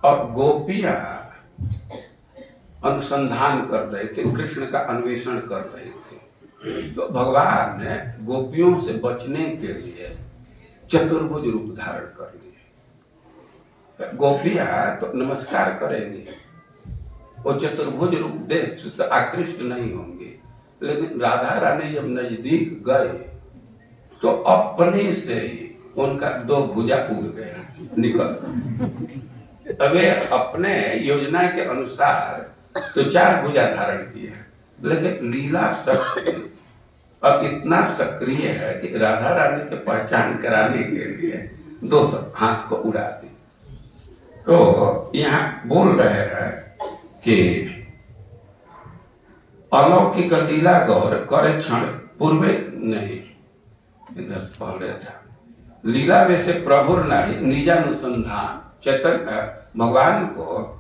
और गोपियां अनुसंधान कर रहे थे, कृष्ण का अन्वेषण कर रहे थे। तो भगवान ने गोपियों से बचने के लिए चतुर्भुज रूप धारण कर लिए। गोपियां तो नमस्कार करेंगी, वो चतुर्भुज रूप देख से आकृष्ट नहीं होंगे, लेकिन राधा रानी जब नजदीक गए तो अपने से ही उनका दो भुजा उड़ गया, निकल। अब अपने योजना के अनुसार तो 4 भुजा धारण किए, लेकिन लीला शक्ति अब इतना सक्रिय है कि राधा रानी की पहचान कराने के लिए 2 हाथ को उड़ा दी। तो यहाँ बोल रहे हैं कि अलौकिक लीला गौर करे क्षण पूर्वे नहीं, इधर पहले था लीला वैसे प्रभु नहीं निजानुसंधान। चैतन्य भगवान को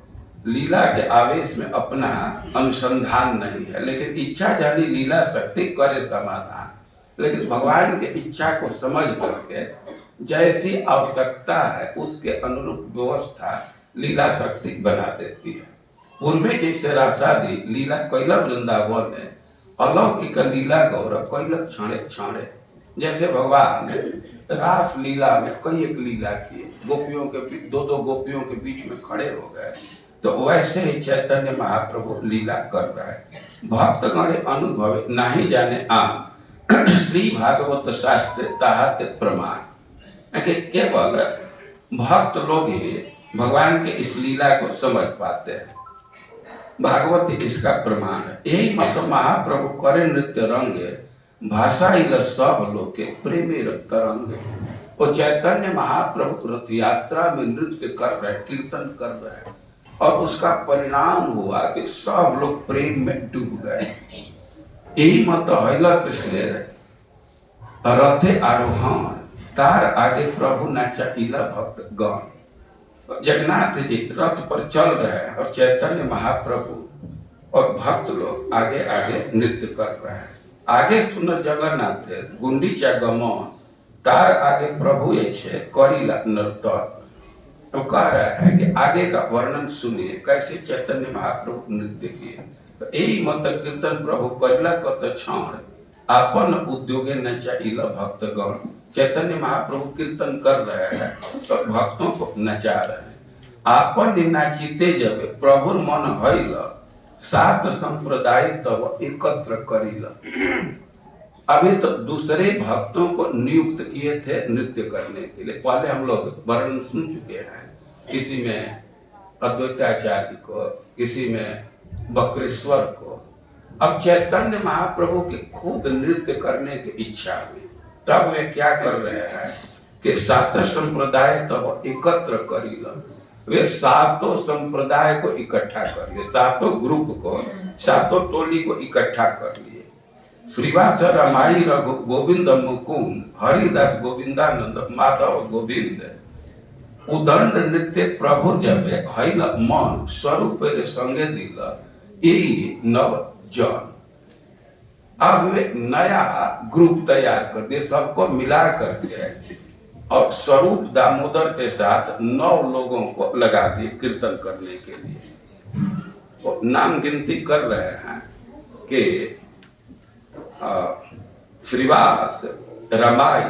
लीला के आवेश में अपना अनुसंधान नहीं है, लेकिन इच्छा जानी लीला शक्ति करे समाधान। लेकिन भगवान के इच्छा को समझ करके जैसी आवश्यकता है उसके अनुरूप व्यवस्था लीला शक्ति बना देती है। पूर्वे जैसे रासादी लीला कैला वृंदावन ने अलौकिक लीला गौरव कैल क्षणे क्षणे। जैसे भगवान ने रास लीला में कई एक लीला किए, गोपियों के दो गोपियों के बीच में खड़े हो गए, तो वैसे ही चैतन्य महाप्रभु लीला कर रहे हैं। भक्तगण अनुभव नहीं जाने आम श्री भागवत शास्त्र ताहत प्रमाण, केवल भक्त लोग ही भगवान के इस लीला को समझ पाते हैं। भागवत इसका प्रमाण है। यही मत महाप्रभु करे नृत्य रंगे, भाषा इल सब लोके प्रेमी तरंगे। वो चैतन्य महाप्रभु रथ यात्रा में नृत्य कर रहे, कीर्तन कर रहे, और उसका परिणाम हुआ कि सब लोग प्रेम में डूब गए। यही मत हैला कृष्ण रथे आरोहण, तार आगे प्रभु नाचा इला भक्त गण। जगन्नाथ जी रथ पर चल रहे हैं और चैतन्य महाप्रभु और भक्त लोग आगे आगे नृत्य कर रहे हैं। आगे सुन जगन्नाथ गुंडीचा गमन, तार आगे प्रभु ऐसे करीला नर्तन। तो कह रहा है कि आगे का वर्णन सुनिए कैसे चैतन्य महाप्रभु नृत्य किए। तो यही मत कीर्तन प्रभु करीला कत क्षण, आपन उद्योगे नचा इला भक्तगण। चैतन्य महाप्रभु कीर्तन कर रहे हैं तो भक्तों को नचा रहे हैं। आपन नाचिते जब प्रभु मन भइल, सात संप्रदाय तब एकत्र करिल। अभी तो दूसरे भक्तों को नियुक्त किए थे नृत्य करने के लिए। पहले हम लोग वर्णन सुन चुके हैं, किसी में अद्वैताचार्य को, किसी में बकरेश्वर को। अब चैतन्य महाप्रभु की खूब नृत्य करने की इच्छा हुई, तब वे क्या कर रहे हैं कि सात संप्रदाय तब एकत्र करिल। वे सातों संप्रदाय को इकट्ठा कर लिए, सातों ग्रुप को, सातों टोली को इकट्ठा कर लिए। श्रीवास रमाई रघु गोविंद मुकुंद, हरिदास गोविंदानंद माधव गोविंद। उदंड नृत्य प्रभु जब हैल मन, स्वरूप संगे दिल यही नव जन। अब वे नया ग्रुप तैयार कर दिए, सबको मिला करके, और स्वरूप दामोदर के साथ 9 लोगों को लगा दिए कीर्तन करने के लिए। वो नाम गिनती कर रहे हैं कि श्रीवास रमाई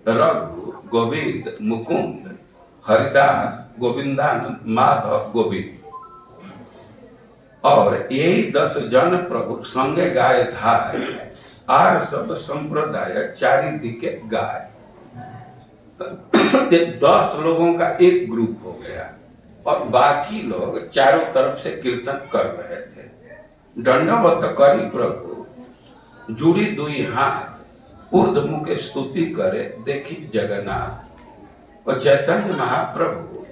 रघु गोविंद मुकुंद, हरिदास गोविंदानंद माधव गोविंद। और यही 10 जन प्रभु संगे गाय धाय, आर सब संप्रदाय चारि दिके गाय। 10 लोगों का एक ग्रुप हो गया और बाकी लोग चारों तरफ से कीर्तन कर रहे थे। दंडवत करी प्रभु, जुड़ी दुई हाथ, ऊर्ध मुख स्तुति करे देखी जगन्नाथ। और चैतन्य महाप्रभु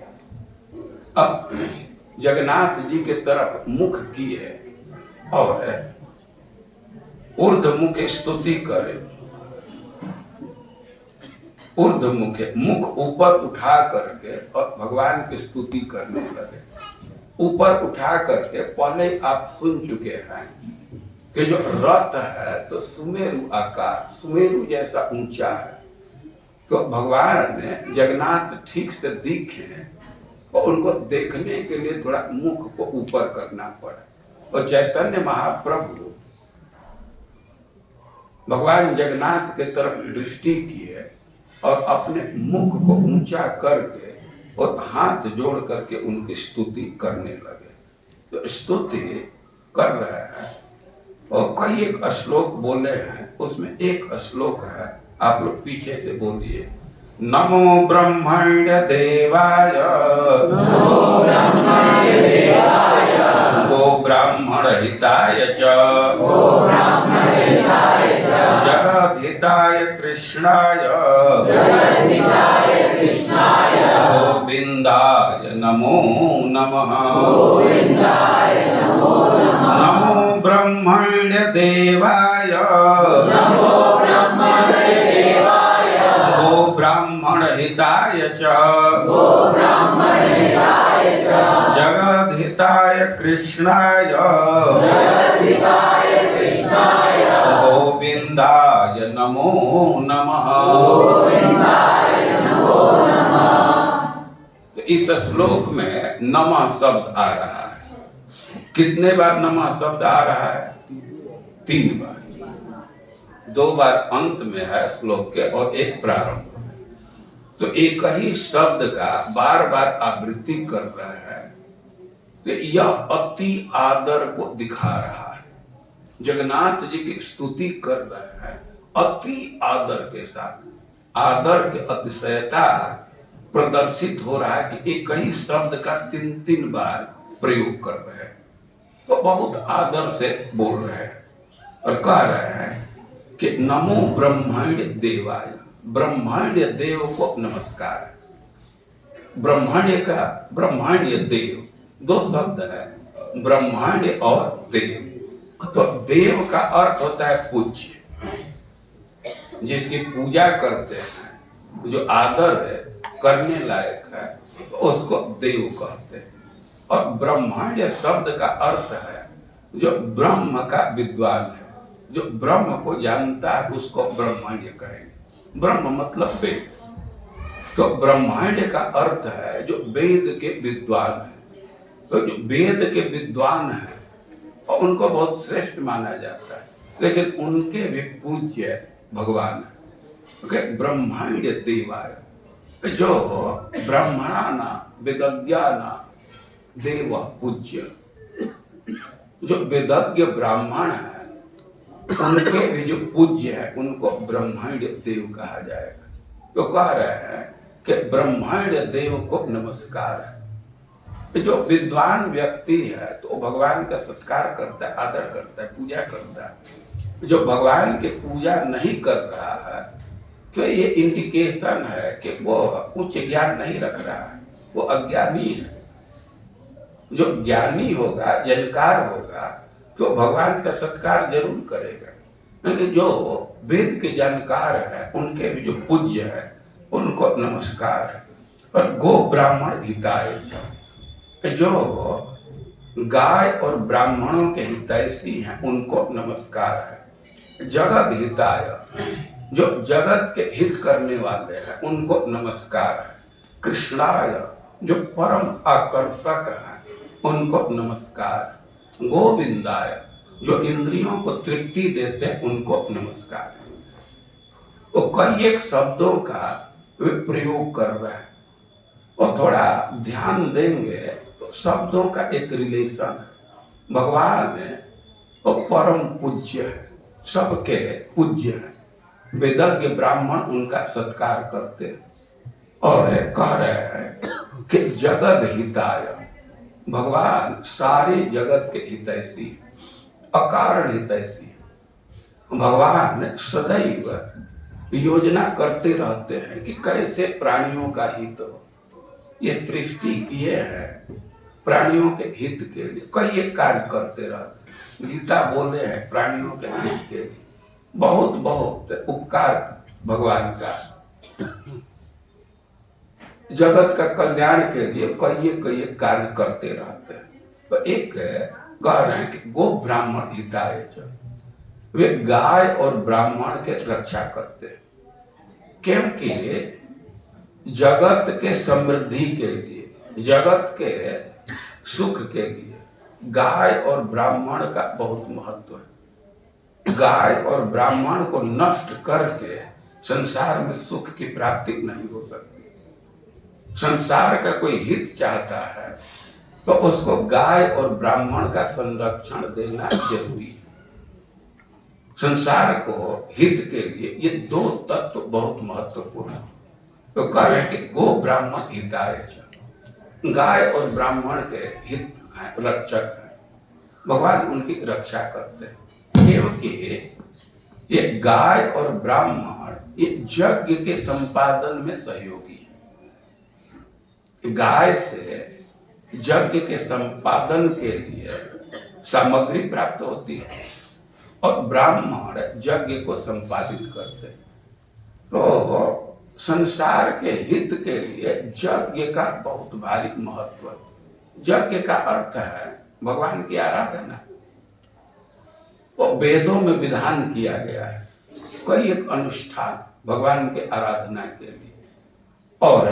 अब जगन्नाथ जी के तरफ मुख किए और ऊर्ध मुख स्तुति करे। ऊर्ध मुख ऊपर उठा करके और भगवान की स्तुति करने लगे। ऊपर उठा करके पहले आप सुन चुके हैं कि जो रथ है तो सुमेरु आकार, सुमेरु जैसा ऊंचा है। तो भगवान ने जगन्नाथ ठीक से दिखे और उनको देखने के लिए थोड़ा मुख को ऊपर करना पड़ा। और चैतन्य महाप्रभु भगवान जगन्नाथ के तरफ दृष्टि किए और अपने मुख को ऊंचा करके और हाथ जोड़ करके उनकी स्तुति करने लगे। तो स्तुति कर रहे हैं और कई एक श्लोक बोले हैं, उसमें एक श्लोक है, आप लोग पीछे से बोलिए। नमो ब्रह्मण्य देवाय, नमो ब्रह्मण्य देवाय, गो ब्राह्मण हिताय च, गो ब्राह्मण हिताय च, जगद्धिताय कृष्णाय, जगद्धिताय कृष्णाय, गोविंदाय नमो नमः, गोविंदाय नमो नमः। नमो ब्रह्मण्य देवाय, नमो ब्रह्मण्य देवाय, गो ब्राह्मण हिताय च, गो ब्राह्मण हिताय च, जगद्धिताय कृष्णाय, जगद्धिताय कृष्णाय, गोविंदाय नमो नमः, गोविंदाय तो इस श्लोक में नमः शब्द आ रहा है। कितने बार नमः शब्द आ रहा है? 3 बार। 2 बार अंत में है श्लोक के और 1 प्रारंभ। तो एक ही शब्द का बार बार आवृत्ति कर रहा है। तो यह अति आदर को दिखा रहा है। जगन्नाथ जी की स्तुति कर रहा है अति आदर के साथ। आदर के अतिशयता प्रदर्शित हो रहा है कि एक ही शब्द का 3 बार प्रयोग कर रहे हैं। तो बहुत आदर से बोल रहे हैं और कह रहे हैं कि नमो ब्रह्मण्य देवाय। ब्रह्मण्य देव को नमस्कार। ब्रह्मण्य देव 2 शब्द है, ब्रह्मण्य और देव। तो देव का अर्थ होता है पूज्य, जिसकी पूजा करते हैं, जो आदर है, करने लायक है, तो उसको देव कहते हैं। और ब्रह्मण्य शब्द का अर्थ है जो ब्रह्म का विद्वान है, जो ब्रह्म को जानता है, उसको ब्रह्मण्य कहेंगे। ब्रह्म मतलब वेद। तो ब्रह्मण्य का अर्थ है जो वेद के विद्वान है। तो जो वेद के विद्वान है और उनको बहुत श्रेष्ठ माना जाता है, लेकिन उनके भी पूज्य भगवान है। okay? ब्रह्मण्य देवाय, जो ब्राह्मणाना वेदज्ञाना देव पूज्य। जो वेदज्ञ ब्राह्मण है उनके भी जो पूज्य है उनको ब्रह्मण्य देव कहा जाएगा। तो कह रहे हैं कि ब्रह्मण्य देव को नमस्कार है। जो विद्वान व्यक्ति है तो भगवान का सत्कार करता है, आदर करता है, पूजा करता है। जो भगवान की पूजा नहीं कर रहा है तो ये इंडिकेशन है कि वो उच्च ज्ञान नहीं रख रहा है, वो अज्ञानी है। जो ज्ञानी होगा, जानकार होगा, तो भगवान का सत्कार जरूर करेगा। लेकिन जो वेद के जानकार है उनके भी जो पूज्य है उनको नमस्कार है। और गो ब्राह्मण हिताय, जो गाय और ब्राह्मणों के हितैषी हैं उनको नमस्कार है। जगत हिताय, जो जगत के हित करने वाले हैं उनको नमस्कार है। कृष्णाय, जो परम आकर्षक है उनको नमस्कार। गोविंदाय, जो इंद्रियों को तृप्ति देते हैं उनको नमस्कार। तो कई एक शब्दों का वे प्रयोग कर रहे हैं और थोड़ा ध्यान देंगे तो शब्दों का एक रिलेशन है। भगवान है तो परम पूज्य है, सबके पूज्य है। वेदज्ञ ब्राह्मण उनका सत्कार करते हैं और कह रहे हैं कि जगत हिताय, भगवान सारे जगत के हितैषी, अकारण हितैषी। भगवान सदैव योजना करते रहते हैं कि कैसे प्राणियों का हित हो। ये सृष्टि किए हैं प्राणियों के हित के लिए, कई एक कार्य करते रहते हैं। गीता बोले हैं प्राणियों के हित के लिए बहुत बहुत उपकार भगवान का। जगत का कल्याण के लिए कई कार्य करते रहते हैं। तो एक कह रहे हैं कि गो ब्राह्मण हिताय, वे गाय और ब्राह्मण के रक्षा करते हैं, क्योंकि जगत के समृद्धि के लिए, जगत के सुख के लिए गाय और ब्राह्मण का बहुत महत्व है। गाय और ब्राह्मण को नष्ट करके संसार में सुख की प्राप्ति नहीं हो सकती। संसार का कोई हित चाहता है तो उसको गाय और ब्राह्मण का संरक्षण देना जरूरी है। संसार को हित के लिए ये 2 तत्व बहुत महत्वपूर्ण है। तो कह रहे कि गो ब्राह्मण हिताय, गाय और ब्राह्मण के हित रक्षक है, भगवान उनकी रक्षा करते हैं। क्योंकि ये गाय और ब्राह्मण ये यज्ञ के संपादन में सहयोगी है। गाय से यज्ञ के संपादन के लिए सामग्री प्राप्त होती है और ब्राह्मण यज्ञ को संपादित करते हैं। तो संसार के हित के लिए यज्ञ का बहुत भारी महत्व है। यज्ञ का अर्थ है भगवान की आराधना। वो वेदों में विधान किया गया है कई एक अनुष्ठान भगवान के आराधना के लिए। और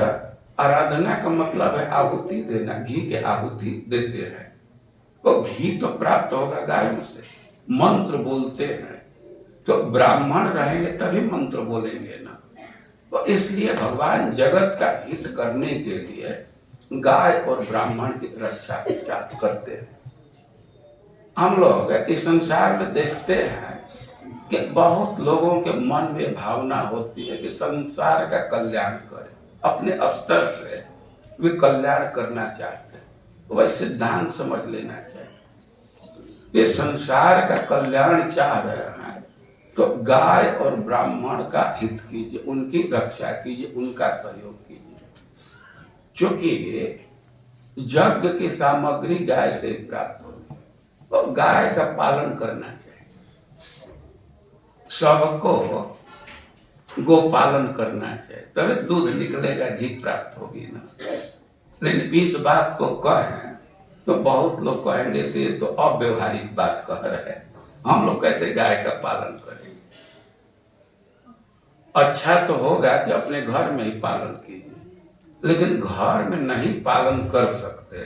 आराधना का मतलब है आहुति देना, घी के आहुति देते हैं। तो घी तो प्राप्त होगा गायों से। मंत्र बोलते हैं तो ब्राह्मण रहेंगे तभी मंत्र बोलेंगे ना। तो इसलिए भगवान जगत का हित करने के लिए गाय और ब्राह्मण की रक्षा करते हैं। हम लोग इस संसार में देखते हैं कि बहुत लोगों के मन में भावना होती है कि संसार का कल्याण करें, अपने स्तर से वे कल्याण करना चाहते हैं। वह सिद्धांत समझ लेना चाहिए। ये संसार का कल्याण चाह रहे हैं तो गाय और ब्राह्मण का हित कीजिए, उनकी रक्षा कीजिए, उनका सहयोग कीजिए। क्योंकि यज्ञ की सामग्री गाय से प्राप्त होगी, तो गाय का पालन करना चाहिए। सबको गोपालन करना चाहिए, तभी दूध निकलेगा, घी प्राप्त होगी ना। लेकिन इस बात को कहें तो बहुत लोग कहेंगे कि ये तो अव्यवहारिक बात कह रहे हैं, हम लोग कैसे गाय का पालन करेंगे। अच्छा तो होगा कि अपने घर में ही पालन कीजिए, लेकिन घर में नहीं पालन कर सकते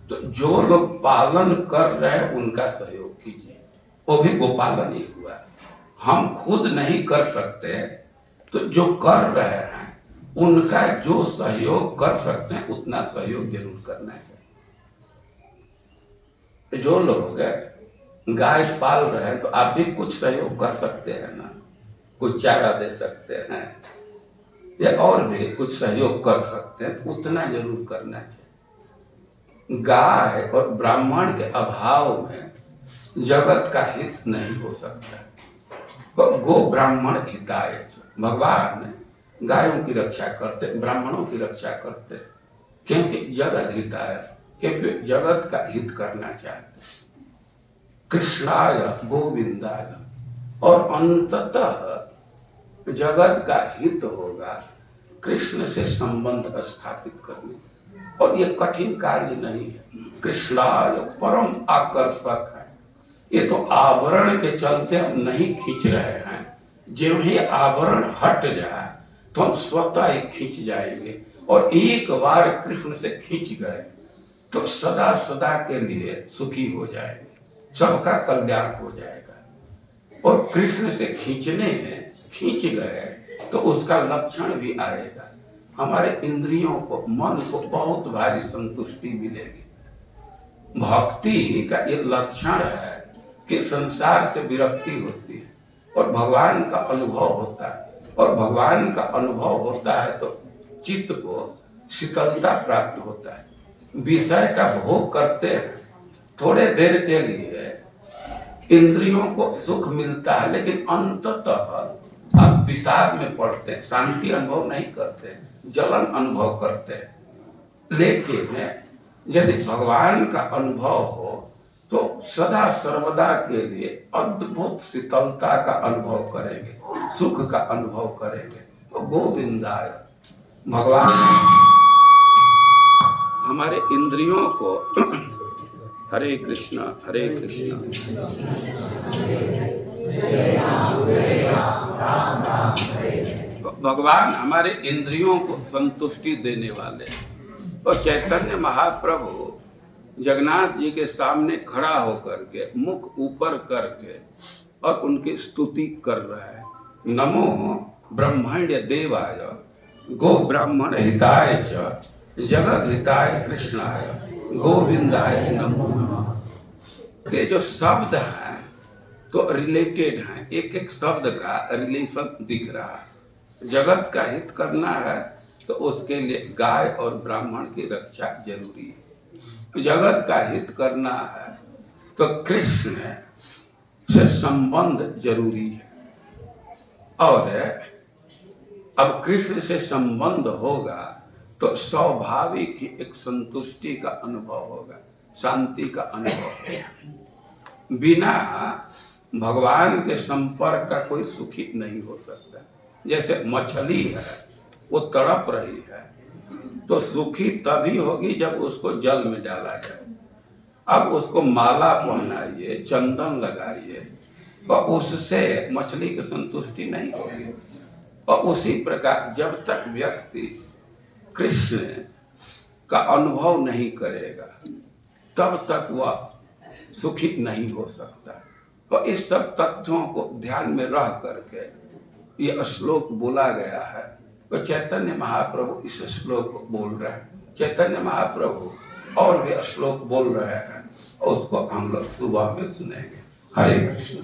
तो जो लोग पालन कर रहे हैं उनका सहयोग कीजिए, वो भी गोपालन ही हुआ। हम खुद नहीं कर सकते तो जो कर रहे हैं उनका जो सहयोग कर सकते हैं उतना सहयोग जरूर करना चाहिए। जो लोग गाय पाल रहे हैं तो आप भी कुछ सहयोग कर सकते हैं ना, कुछ चारा दे सकते हैं या और भी कुछ सहयोग कर सकते हैं, तो उतना जरूर करना चाहिए। गाय और ब्राह्मण के अभाव में जगत का हित नहीं हो सकता। तो गो ब्राह्मण हिताय, भगवान गायों की रक्षा करते, ब्राह्मणों की रक्षा करते, क्योंकि जगत हिताय, क्योंकि जगत का हित करना चाहते। कृष्णाय गोविंदाय, और अंततः जगत का हित होगा कृष्ण से संबंध स्थापित करने, और ये कठिन कार्य नहीं है। कृष्णाय परम आकर्षक है, ये तो आवरण के चलते हम नहीं खींच रहे हैं। जब ही आवरण हट जाए तो हम स्वतः ही खींच जाएंगे, और एक बार कृष्ण से खींच गए तो सदा सदा के लिए सुखी हो जाएंगे, सबका कल्याण हो जाएगा। और कृष्ण से खींचने में खींच गए तो उसका लक्षण भी आएगा, हमारे इंद्रियों को, मन को बहुत भारी संतुष्टि मिलेगी। भक्ति का ये लक्षण है कि संसार से विरक्ति होती है और भगवान का अनुभव होता है, और भगवान का अनुभव होता है तो चित्त को शीतलता प्राप्त होता है। विषय का भोग करते हैं, थोड़े देर के लिए इंद्रियों को सुख मिलता है, लेकिन अंततः आप विषाद में पड़ते हैं, शांति अनुभव नहीं करते, जलन अनुभव करते हैं। लेकिन यदि भगवान का अनुभव हो तो सदा सर्वदा के लिए अद्भुत शीतलता का अनुभव करेंगे, सुख का अनुभव करेंगे। तो गोविंदाय, भगवान हमारे इंद्रियों को हरे कृष्णा हरे कृष्णा, भगवान हमारे इंद्रियों को संतुष्टि देने वाले। और चैतन्य महाप्रभु जगन्नाथ जी के सामने खड़ा होकर के मुख ऊपर करके और उनकी स्तुति कर रहा है। नमो ब्रह्मण्य देवाय गो ब्राह्मण हिताय च जगत हिताय कृष्णाय गोविंदाय नमो नमः। ये जो शब्द हैं तो रिलेटेड हैं, एक एक शब्द का रिलेशन दिख रहा है। जगत का हित करना है तो उसके लिए गाय और ब्राह्मण की रक्षा जरूरी है। जगत का हित करना है तो कृष्ण से संबंध जरूरी है, और अब कृष्ण से संबंध होगा तो स्वाभाविक ही एक संतुष्टि का अनुभव होगा, शांति का अनुभव होगा। बिना भगवान के संपर्क का कोई सुखी नहीं हो सकता। जैसे मछली है, वो तड़प रही है तो सुखी तभी होगी जब उसको जल में डाला जाए। अब उसको माला पहनाइए, चंदन लगाइए, तो उससे मछली की संतुष्टि नहीं होगी। और उसी प्रकार जब तक व्यक्ति कृष्ण का अनुभव नहीं करेगा तब तक वह सुखी नहीं हो सकता। तो इस सब तथ्यों को ध्यान में रह करके ये श्लोक बोला गया है। तो चैतन्य महाप्रभु इस श्लोक को बोल रहे हैं, चैतन्य महाप्रभु और भी श्लोक बोल रहे हैं और उसको हम लोग सुबह में सुनेंगे। हरे कृष्ण।